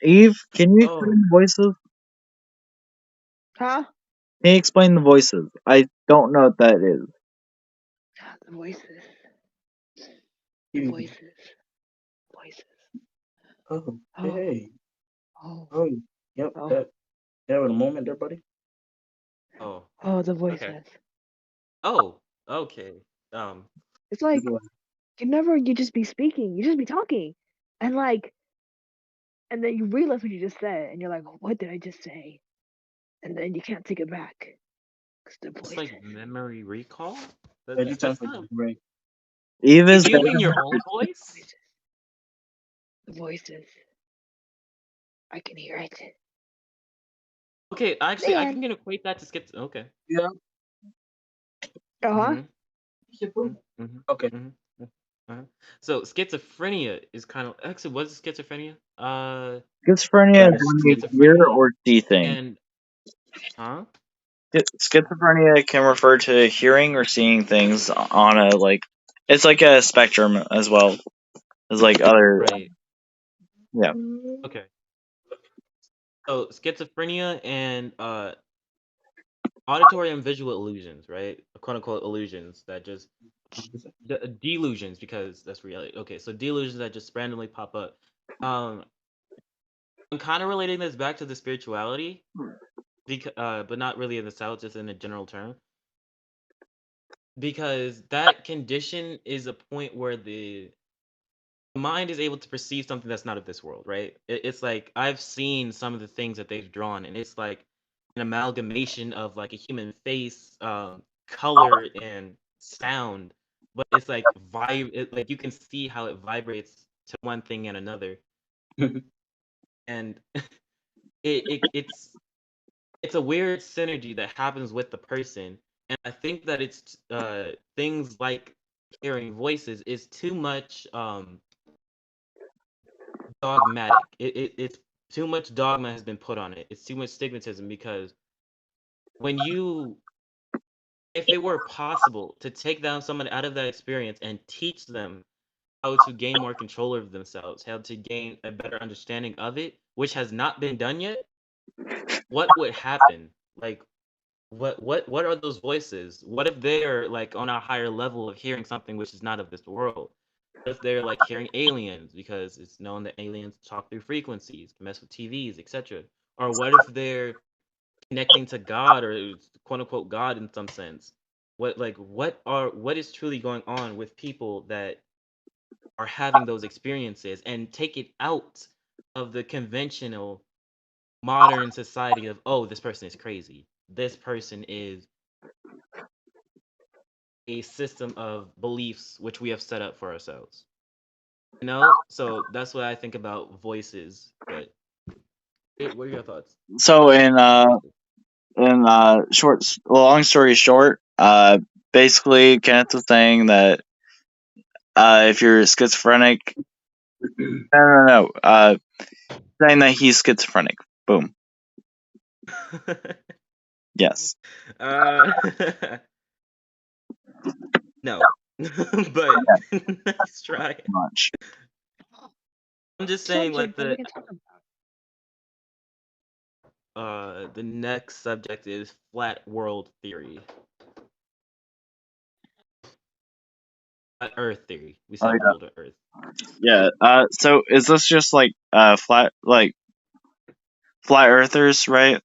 Eve, can you explain Oh, the voices? Huh? Can you explain the voices? I don't know what that is. The voices. The You- voices. Voices. Oh, Oh. hey, Oh. oh, yep. Oh. That having a moment there, buddy. oh, Oh. The okay. voices. Oh, okay. It's like You you just be speaking. You just be talking, and like, and then you realize what you just said, and you're like, what did I just say? and then you can't take it back. 'Cause the It's voices. like memory recall. It just sounds That's like not. great. Eva's You mean your own voice? The voices. I can hear it. Okay, actually, I Man. can equate that to schiz. Okay. Yeah. Uh-huh. Okay. So schizophrenia is kind of actually what is schizophrenia? schizophrenia is Yes. when you hear Schizophrenia or see things. and huh? Schizophrenia can refer to hearing or seeing things on a like. It's like a spectrum as well as like other. Right. Yeah. Okay. So schizophrenia and auditory and visual illusions, right? Quote unquote illusions that just delusions because that's reality. Okay, so delusions that just randomly pop up. Um, I'm kind of relating this back to the spirituality, because but not really in the South, just in a general term. Because that condition is a point where the mind is able to perceive something that's not of this world, right? It's like I've seen some of the things that they've drawn, and it's like an amalgamation of like a human face, color, and sound. But it's like like you can see how it vibrates to one thing and another, and it's a weird synergy that happens with the person, and I think that it's things like hearing voices is too much dogmatic. It's too much dogma has been put on it. It's too much stigmatism because when you if it were possible to take down someone out of that experience and teach them how to gain more control over themselves, how to gain a better understanding of it, which has not been done yet, what would happen? Like what are those voices? What if they're like on a higher level of hearing something which is not of this world? What if they're like hearing aliens because it's known that aliens talk through frequencies, can mess with TVs, etc. Or what if they're connecting to God or quote unquote God in some sense? What is truly going on with people that are having those experiences and take it out of the conventional modern society of, oh, this person is crazy. This person is a system of beliefs which we have set up for ourselves. You know? So that's what I think about voices. But what are your thoughts? So long story short, basically Kenneth was saying that if you're schizophrenic, no, saying that he's schizophrenic. Boom. Yes. uh, no. But nice try. Much. I'm just saying like Subject that we can talk about. the next subject is flat world theory. Flat Earth theory. We Oh said world or Earth. yeah. So is this just like flat earthers, right?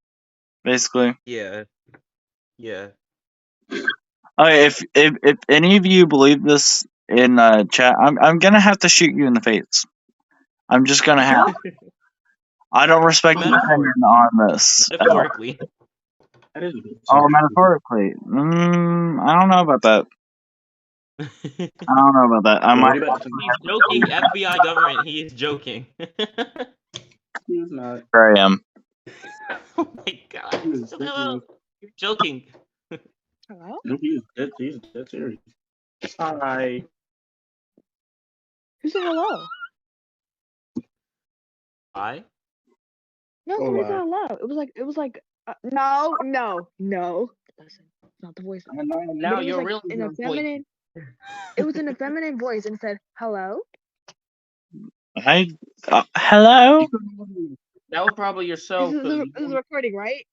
Basically. Yeah. Yeah. Okay, if any of you believe this in chat, I'm gonna have to shoot you in the face. I'm just gonna have. I don't respect your opinion Metaphorically. on this. Metaphorically. That is a good Oh, subject. metaphorically. I don't know about that. I don't know about that. I Well, what might. are you about to say? He's joking, FBI government. He is joking. He's not. Sure I am. Oh my god. He is Shut dead up. serious. You're joking. Hello? No, he is dead serious. Hi. Who said hello? I? No, Oh, somebody said wow. hello. It was like no. Listen, it's not the voice. I know But now it was you're like real in a feminine. It was in a feminine voice and said hello. Hello. That was probably yourself. This is a recording, right?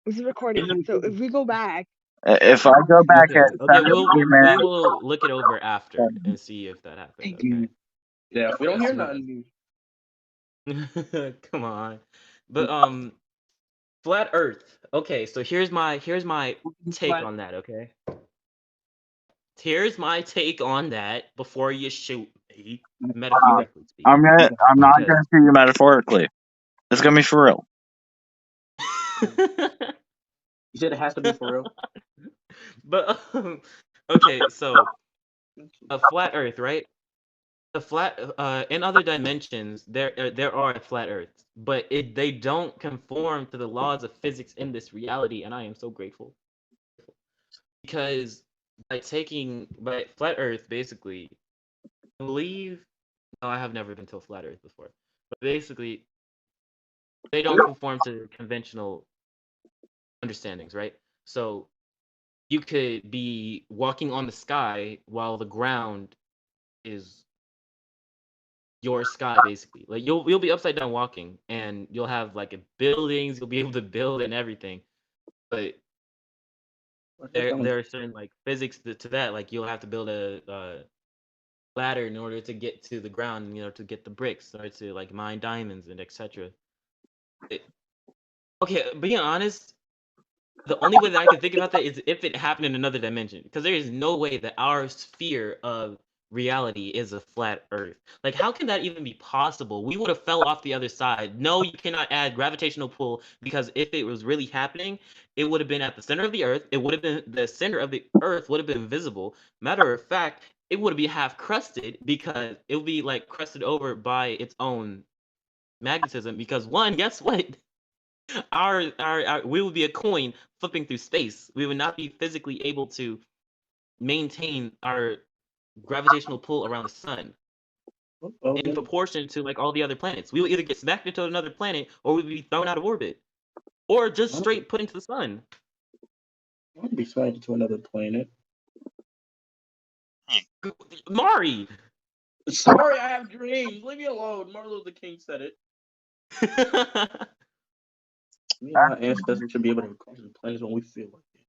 This is recording. So if we go back, If I go back Okay. at Okay, 17 we minutes, will look it over after and see if that happened, thank okay? Yeah, if we don't hear As nothing. Come on. But flat Earth. Okay, so here's my take on that, okay? Here's my take on that before you shoot me, metaphorically speaking. I'm not Because gonna shoot you metaphorically. It's gonna be for real. You said it has to be for real. But okay, so a flat Earth, right? The flat in other dimensions there are flat Earths, but they don't conform to the laws of physics in this reality, and I am so grateful because by flat Earth basically, I believe no, I have never been to a flat Earth before, but basically they don't conform to conventional understandings, right? So you could be walking on the sky while the ground is your sky basically. Like you'll be upside down walking and you'll have like buildings, you'll be able to build and everything. But there are certain like physics to that. Like you'll have to build a ladder in order to get to the ground, to get the bricks, or to like mine diamonds and etc. Okay, being honest, the only way that I can think about that is if it happened in another dimension, because there is no way that our sphere of reality is a flat Earth. Like, how can that even be possible? We would have fell off the other side. No, you cannot add gravitational pull because if it was really happening, it would have been at the center of the Earth. It would have been the center of the Earth would have been visible. Matter of fact, it would be half crusted because it would be like crusted over by its own magnetism. Because one, guess what? Our we would be a coin flipping through space. We would not be physically able to maintain our gravitational pull around the sun in Okay. proportion to like all the other planets. We would either get smacked into another planet or we'd be thrown out of orbit or just straight put into the sun. I want to be smacked to another planet. Mari. Sorry, I have dreams. Leave me alone. Martin Luther King said it. Me and my ancestors should be able to cross the planets when we feel like it.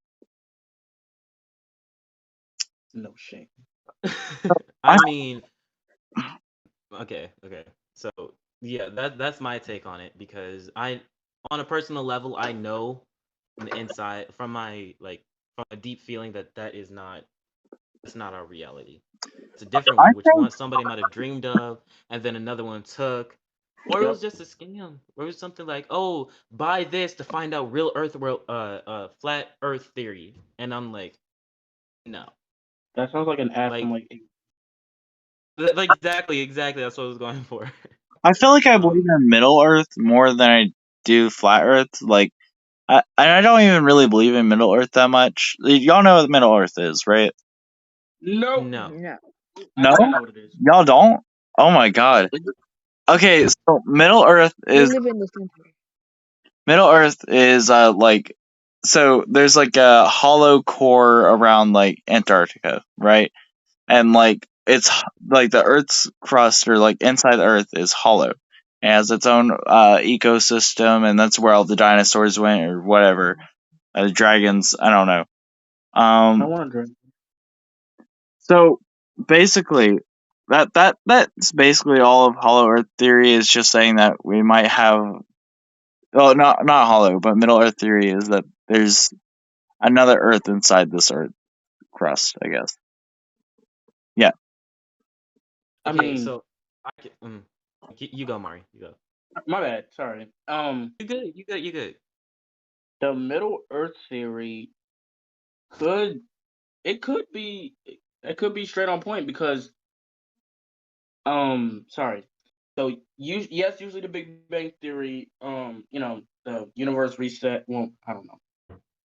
No shame. I mean, okay. So yeah, that's my take on it because on a personal level, I know from the inside, from my from a deep feeling that is not that's not our reality. It's a different I one, which think one somebody might have dreamed of, and then another one took, or it was Yep. just a scam, or it was something like, oh, buy this to find out real Earth world, flat Earth theory, and I'm like, no, That sounds like an ad from like, like like exactly, that's what I was going for. I feel like I believe um, in Middle Earth more than I do Flat Earth. Like, I don't even really believe in Middle Earth that much. Y'all know what Middle Earth is, right? no. no, No. No, Actually, I know what it is. y'all don't. Oh my god. Okay, so We live in the center. Middle Earth is like, so there's like a hollow core around like Antarctica, right? And like it's like the Earth's crust or like inside the Earth is hollow. It has its own ecosystem, and that's where all the dinosaurs went or whatever. The dragons, I don't know. I Um, want to drink. so basically, that's basically all of Hollow Earth theory is just saying that we might have. Well, not Hollow, but Middle Earth theory is that there's another Earth inside this Earth crust. I guess. Yeah. I okay, mean, so I can, you go, Mari, you go. my bad. Sorry. You good. The Middle Earth theory could could be straight on point because sorry. So yes, usually the Big Bang theory, the universe reset. Well, I don't know.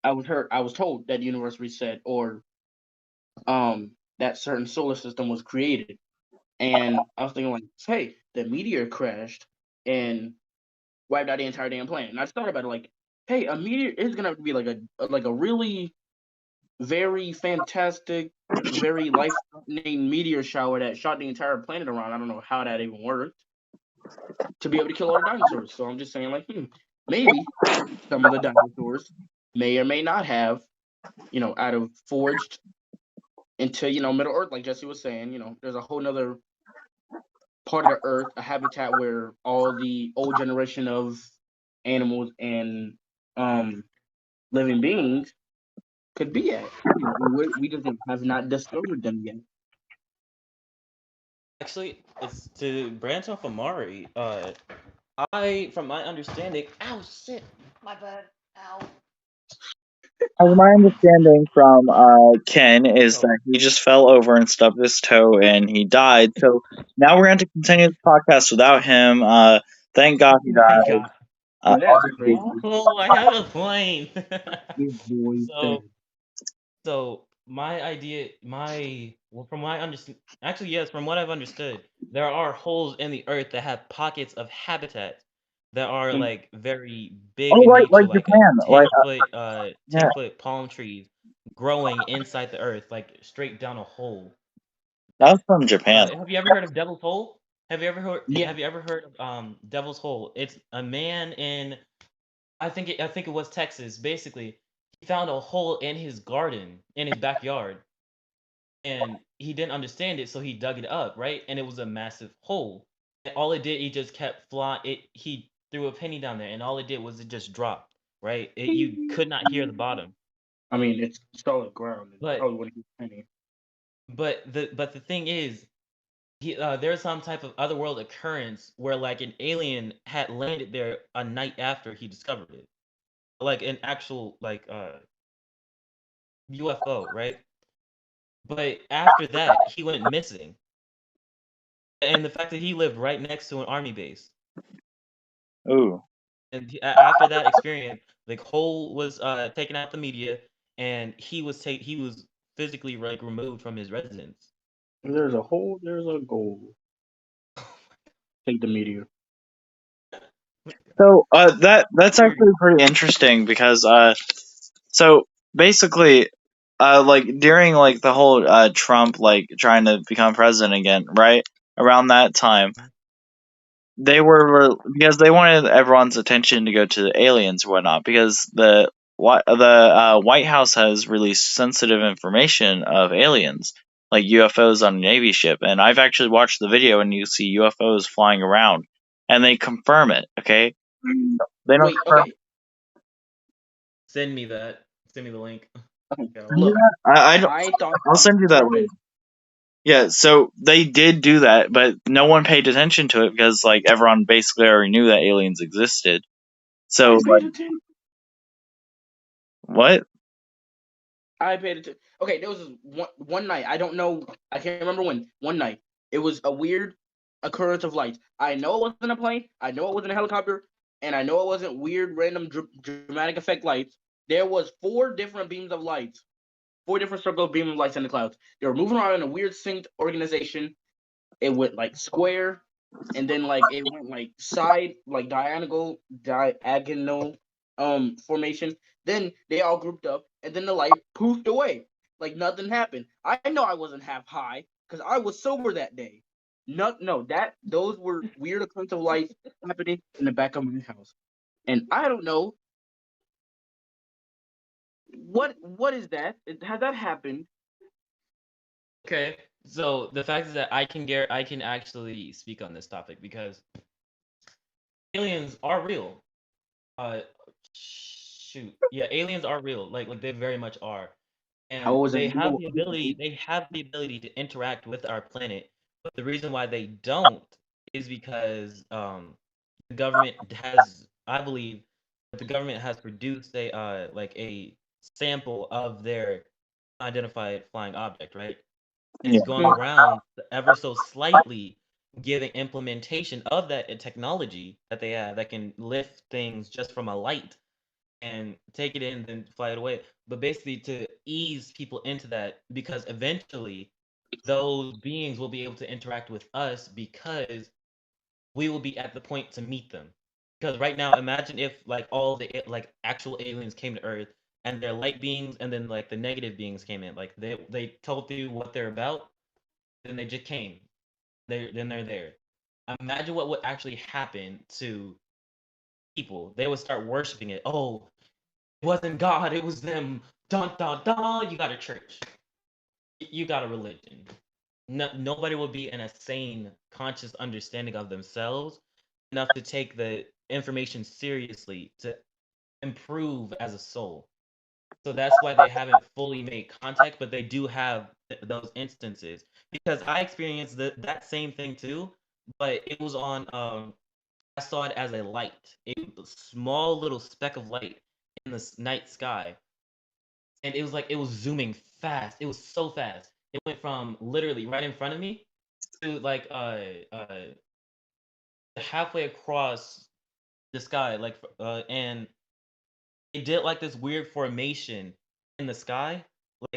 I was told that the universe reset or that certain solar system was created. And I was thinking like, hey, the meteor crashed and wiped out the entire damn planet. And I just thought about it like, hey, a meteor is gonna be like a really very fantastic, very life-threatening meteor shower that shot the entire planet around. I don't know how that even worked to be able to kill all the dinosaurs. So I'm just saying like, maybe some of the dinosaurs may or may not have, out of forged into Middle Earth, like Jesse was saying. There's a whole nother part of the earth, a habitat where all the old generation of animals and um living beings could be at. We just have not discovered them yet. Actually, it's to branch off of Mari. From my understanding, ow shit, my bad. As my understanding from Ken is So that he just fell over and stubbed his toe and he died. So now we're going to continue the podcast without him. Thank God he my died. God. That's R.I.P. crazy. Oh, I have a point. This boy so said. So my idea, well, from what I understand, actually yes, from what I've understood, there are holes in the earth that have pockets of habitat that are Mm, like very big Oh, in right, like nature, like a Japan. Like, 10-foot, yeah, 10-foot palm trees growing inside the earth, like straight down a hole. that was from Japan. Have you ever heard of Devil's Hole? yeah, Have you ever heard of Devil's Hole? It's a man in I think it was Texas. Basically, he found a hole in his garden, in his backyard, and he didn't understand it, so he dug it up, right? And it was a massive hole. And all it did, he just kept flying. He threw a penny down there, and all it did was it just dropped, right? You could not hear the bottom. I mean it's solid ground. It But probably wouldn't be penny. the thing is, there's some type of otherworld occurrence where like an alien had landed there a night after he discovered it, like an actual like UFO, right? But after that, he went missing. And the fact that he lived right next to an army base, Ooh. and after that experience, the whole was taken out the media, and he was physically like removed from his residence. If there's a hole, there's a goal. Take the meteor. So that's Weird. actually pretty interesting because so basically like during like the whole Trump like trying to become president again, right? Around that time, they were because they wanted everyone's attention to go to the aliens or whatnot because the White House has released sensitive information of aliens like UFOs on a Navy ship, and I've actually watched the video and you see UFOs flying around, and they confirm it. Okay, they don't Wait, confirm. okay, Send me that. Send me the link. okay. Gotta Send you watch Look, it. that? I don't. I thought I'll something send you that link. happened. Yeah, so they did do that, but no one paid attention to it because like everyone basically already knew that aliens existed. So I like, paid attention. what? I paid attention. Okay, there was this one night. I don't know. I can't remember when. One night, it was a weird occurrence of lights. I know it wasn't a plane. I know it wasn't a helicopter, and I know it wasn't weird, random, dramatic effect lights. There was four different beams of lights, four different circle of beam of lights in the clouds. They were moving around in a weird synced organization. It went like square, and then like it went like side, like diagonal formation. Then they all grouped up, and then the light poofed away. Like nothing happened. I know I wasn't half high because I was sober that day. No, that those were weird occurrence of lights happening in the back of my house, and I don't know what is that. Has that happened? Okay, so the fact is that I can actually speak on this topic because aliens are real. Uh, shoot, yeah, aliens are real. Like they very much are, I and wasn't. No, they have the ability to interact with our planet. But the reason why they don't is because the government has, I believe, that the government has produced a like a sample of their identified flying object, right? Yeah, It's going around ever so slightly giving implementation of that technology that they have that can lift things just from a light and take it in and then fly it away. But basically to ease people into that because eventually those beings will be able to interact with us because we will be at the point to meet them. Because right now, imagine if like all the like actual aliens came to Earth and their light beings and then like the negative beings came in. Like they told you what they're about, then they just came. They're there. Imagine what would actually happen to people. They would start worshiping it. Oh, it wasn't God, it was them. Dun dun dun. You got a church. You got a religion. No, nobody will be in a sane, conscious understanding of themselves enough to take the information seriously to improve as a soul. So that's why they haven't fully made contact, but they do have those instances. Because I experienced that same thing too, but it was on I saw it as a light, a small little speck of light in the night sky, and it was like it was zooming fast. It was so fast. It went from literally right in front of me to like halfway across the sky, like and it did like this weird formation in the sky,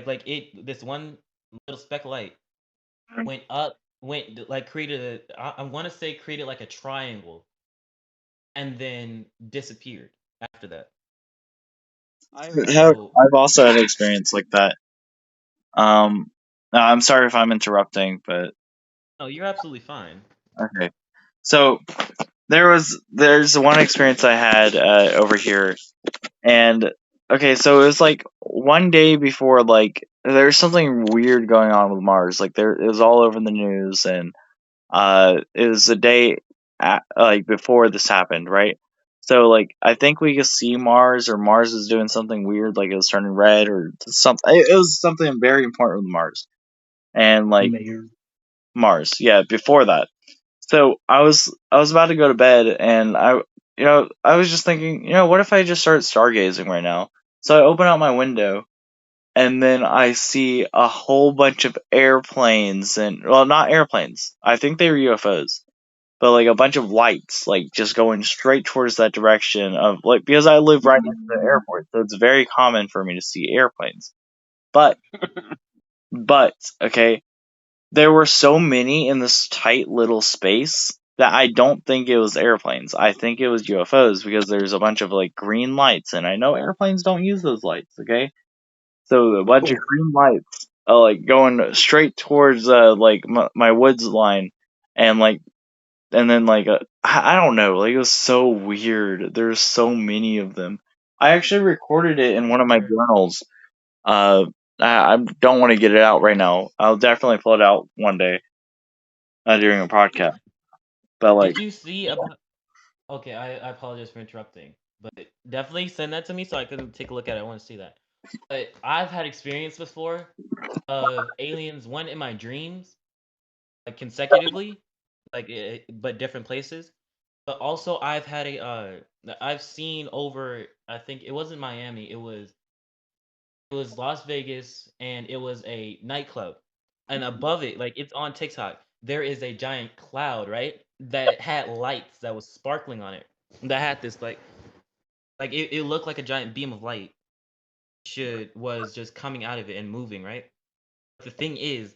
like it this one little speck of light went up, went like created I want to say created like a triangle, and then disappeared after that. So I've also had experience like that. I'm sorry if I'm interrupting, but no, you're absolutely fine. okay. So there's one experience I had over here, and okay, so it was like one day before, like there's something weird going on with Mars. Like there, it was all over the news, and it was the day like before this happened, right? So like I think we could see Mars, or Mars was doing something weird, like it was turning red or something. It was something very important with Mars, and like Mayor. Mars, yeah, before that. So I was about to go to bed, and I was just thinking, what if I just start stargazing right now? So I open out my window, and then I see a whole bunch of airplanes, and well, not airplanes. I think they were UFOs, but like a bunch of lights, like just going straight towards that direction of like, because I live right next to the airport, so it's very common for me to see airplanes. But but okay, there were so many in this tight little space that I don't think it was airplanes. I think it was UFOs, because there's a bunch of like green lights, and I know airplanes don't use those lights. Okay, so a Of bunch of course. green lights, like going straight towards like my woods line, and like and then like I don't know, like it was so weird. There's so many of them. I actually recorded it in one of my Sure. journals. I don't want to get it out right now. I'll definitely pull it out one day during a podcast. But like, Did you see about? Okay, I apologize for interrupting, but definitely send that to me so I can take a look at it. I want to see that. But I've had experience before of aliens, one in my dreams, like consecutively, like but different places. But also I've had I've seen over, I think it wasn't Miami, it was Las Vegas, and it was a nightclub. And above it, like it's on TikTok, there is a giant cloud, right? That had lights that was sparkling on it. That had this like it looked like a giant beam of light should was just coming out of it and moving, right? But the thing is,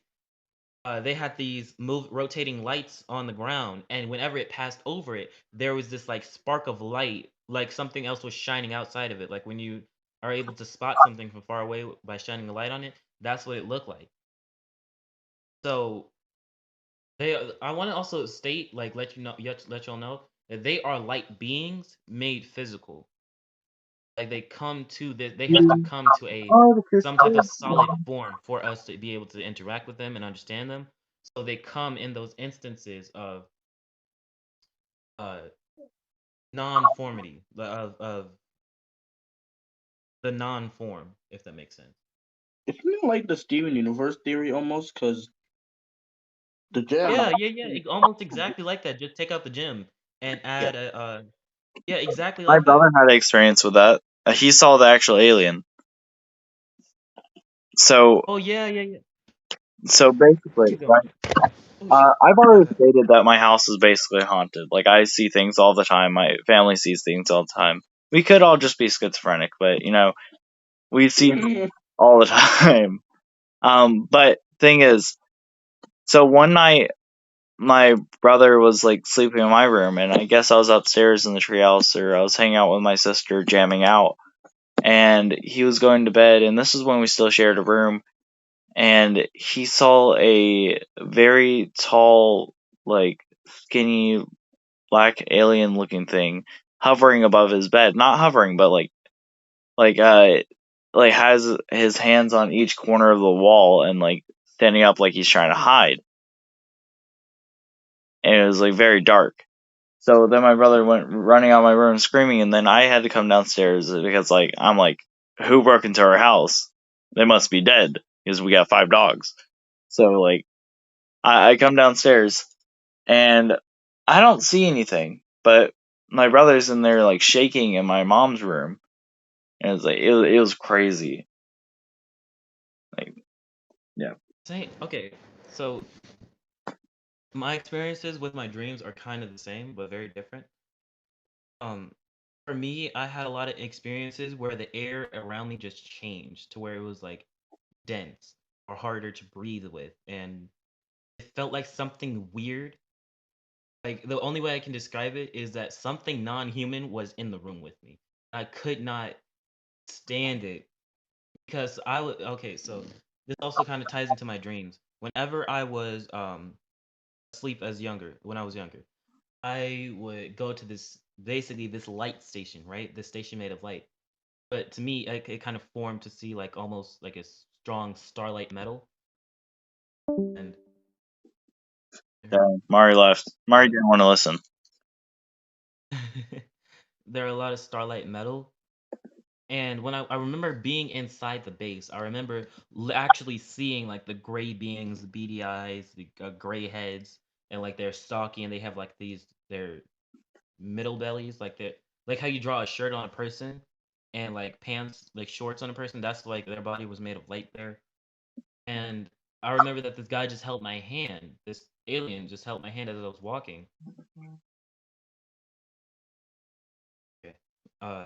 they had these rotating lights on the ground, and whenever it passed over it, there was this like spark of light, like something else was shining outside of it. Like when you are able to spot something from far away by shining a light on it, that's what it looked like. So I want to also state, like, let y'all know that they are light beings made physical. Like they come to this, they have to come to a oh, the some type of Crusades. solid form for us to be able to interact with them and understand them. So they come in those instances of uh non-formity, of the non-form, if that makes sense. Isn't it like the Steven Universe theory almost? Because the gem. Yeah, yeah, yeah. Almost exactly like that. Just take out the gem and Yeah. add a yeah, exactly My like that. brother had experience with that. He saw the actual alien. So Oh yeah, yeah, yeah. so basically, Keep going. right? Oh shit. I've My already bad. stated that my house is basically haunted. Like I see things all the time. My family sees things all the time. We could all just be schizophrenic, but we see all the time. But thing is, so one night my brother was like sleeping in my room, and I guess I was upstairs in the treehouse, or I was hanging out with my sister jamming out, and he was going to bed, and this is when we still shared a room, and he saw a very tall, like skinny black alien looking thing hovering above his bed. Not hovering, but like like has his hands on each corner of the wall, and like standing up like he's trying to hide. And it was like very dark. So then my brother went running out of my room screaming, and then I had to come downstairs because like I'm like, who broke into our house? They must be dead because we got 5 dogs. So like I come downstairs, and I don't see anything, but my brother's in there like shaking in my mom's room, And it's like it was crazy. Like, yeah. Okay, so my experiences with my dreams are kind of the same, but very different. Um, for me, I had a lot of experiences where the air around me just changed to where it was like dense or harder to breathe with, and it felt like something weird. Like the only way I can describe it is that something non-human was in the room with me. I could not stand it because I would. Okay, so this also kind of ties into my dreams. Whenever I was asleep as younger, when I was younger, I would go to this basically this light station, right? This station made of light. But to me, it kind of formed to see like almost like a strong starlight metal, and Yeah, Mari left. Mari uh, didn't want to listen. there are a lot of starlight metal. And when I remember being inside the base, I remember actually seeing like the gray beings, the beady eyes, the gray heads, and like they're stocky and they have like these their middle bellies, like they like how you draw a shirt on a person and like pants, like shorts on a person. That's like their body was made of light there. And I remember that this guy just held my hand. This alien just held my hand as I was walking. Okay. Uh,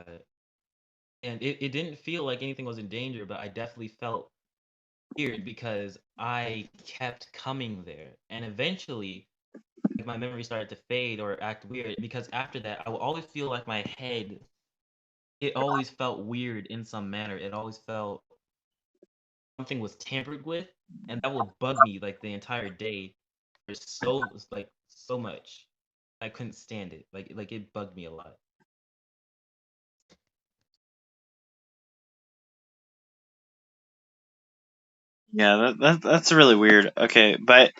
and it didn't feel like anything was in danger, but I definitely felt weird because I kept coming there. And eventually, like, my memory started to fade or act weird because after that, I would always feel like my head, it always felt weird in some manner. It always felt something was tampered with, and that would bug me like the entire day for so much. I couldn't stand it. Like it bugged me a lot. Yeah, that's really weird. Okay, but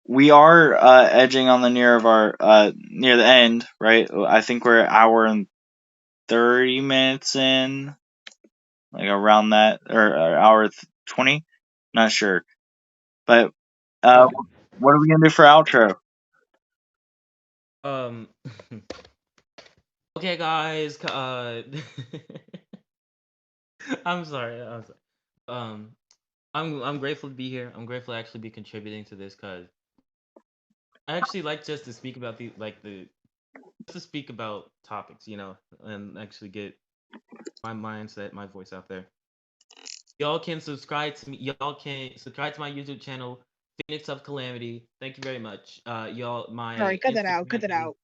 we are edging on the near the end, right? I think we're an hour and 30 minutes in, like around that, or hour 20. Not sure, but Okay. what are we gonna do for outro? Um. Okay, guys. I'm sorry. I'm sorry. Um. I'm grateful to be here. I'm grateful to actually be contributing to this because I actually like just to speak about the just to speak about topics, and actually get my mindset, my voice out there. Y'all can subscribe to me. Y'all can subscribe to my YouTube channel, Phoenix of Calamity. Thank you very much. Y'all, Sorry, my cut that out. Cut Instagram that is out.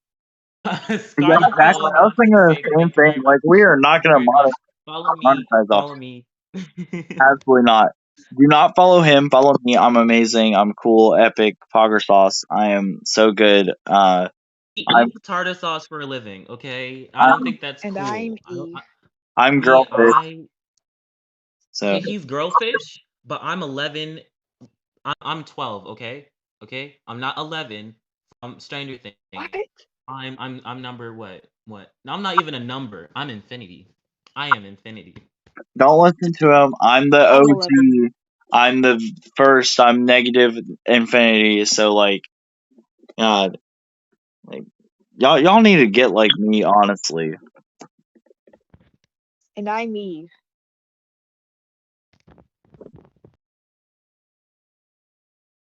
Yeah, Sky exactly. I was thinking the same Thank you thing. very Like, much. we are not Thank you gonna very much. Follow me. monetize off. Follow me. Absolutely not. Do not follow him. Follow me. I'm amazing. I'm cool. Epic. Fogger sauce. I am so good. I'm Eat tartar sauce for a living, okay? I don't I'm think that's And I'm cool. I don't. Eve. I'm Me, girlfish. So he's girlfish, but I'm 11. I'm 12. Okay, okay. I'm not 11 from Stranger What? Things. I'm number what? What? No, I'm not even a number. I'm infinity. I am infinity. don't listen to him. I'm the I'm 11. OG. I'm the first. I'm negative infinity. So like, God, like y'all need to get like me. Honestly, And I'm Eve.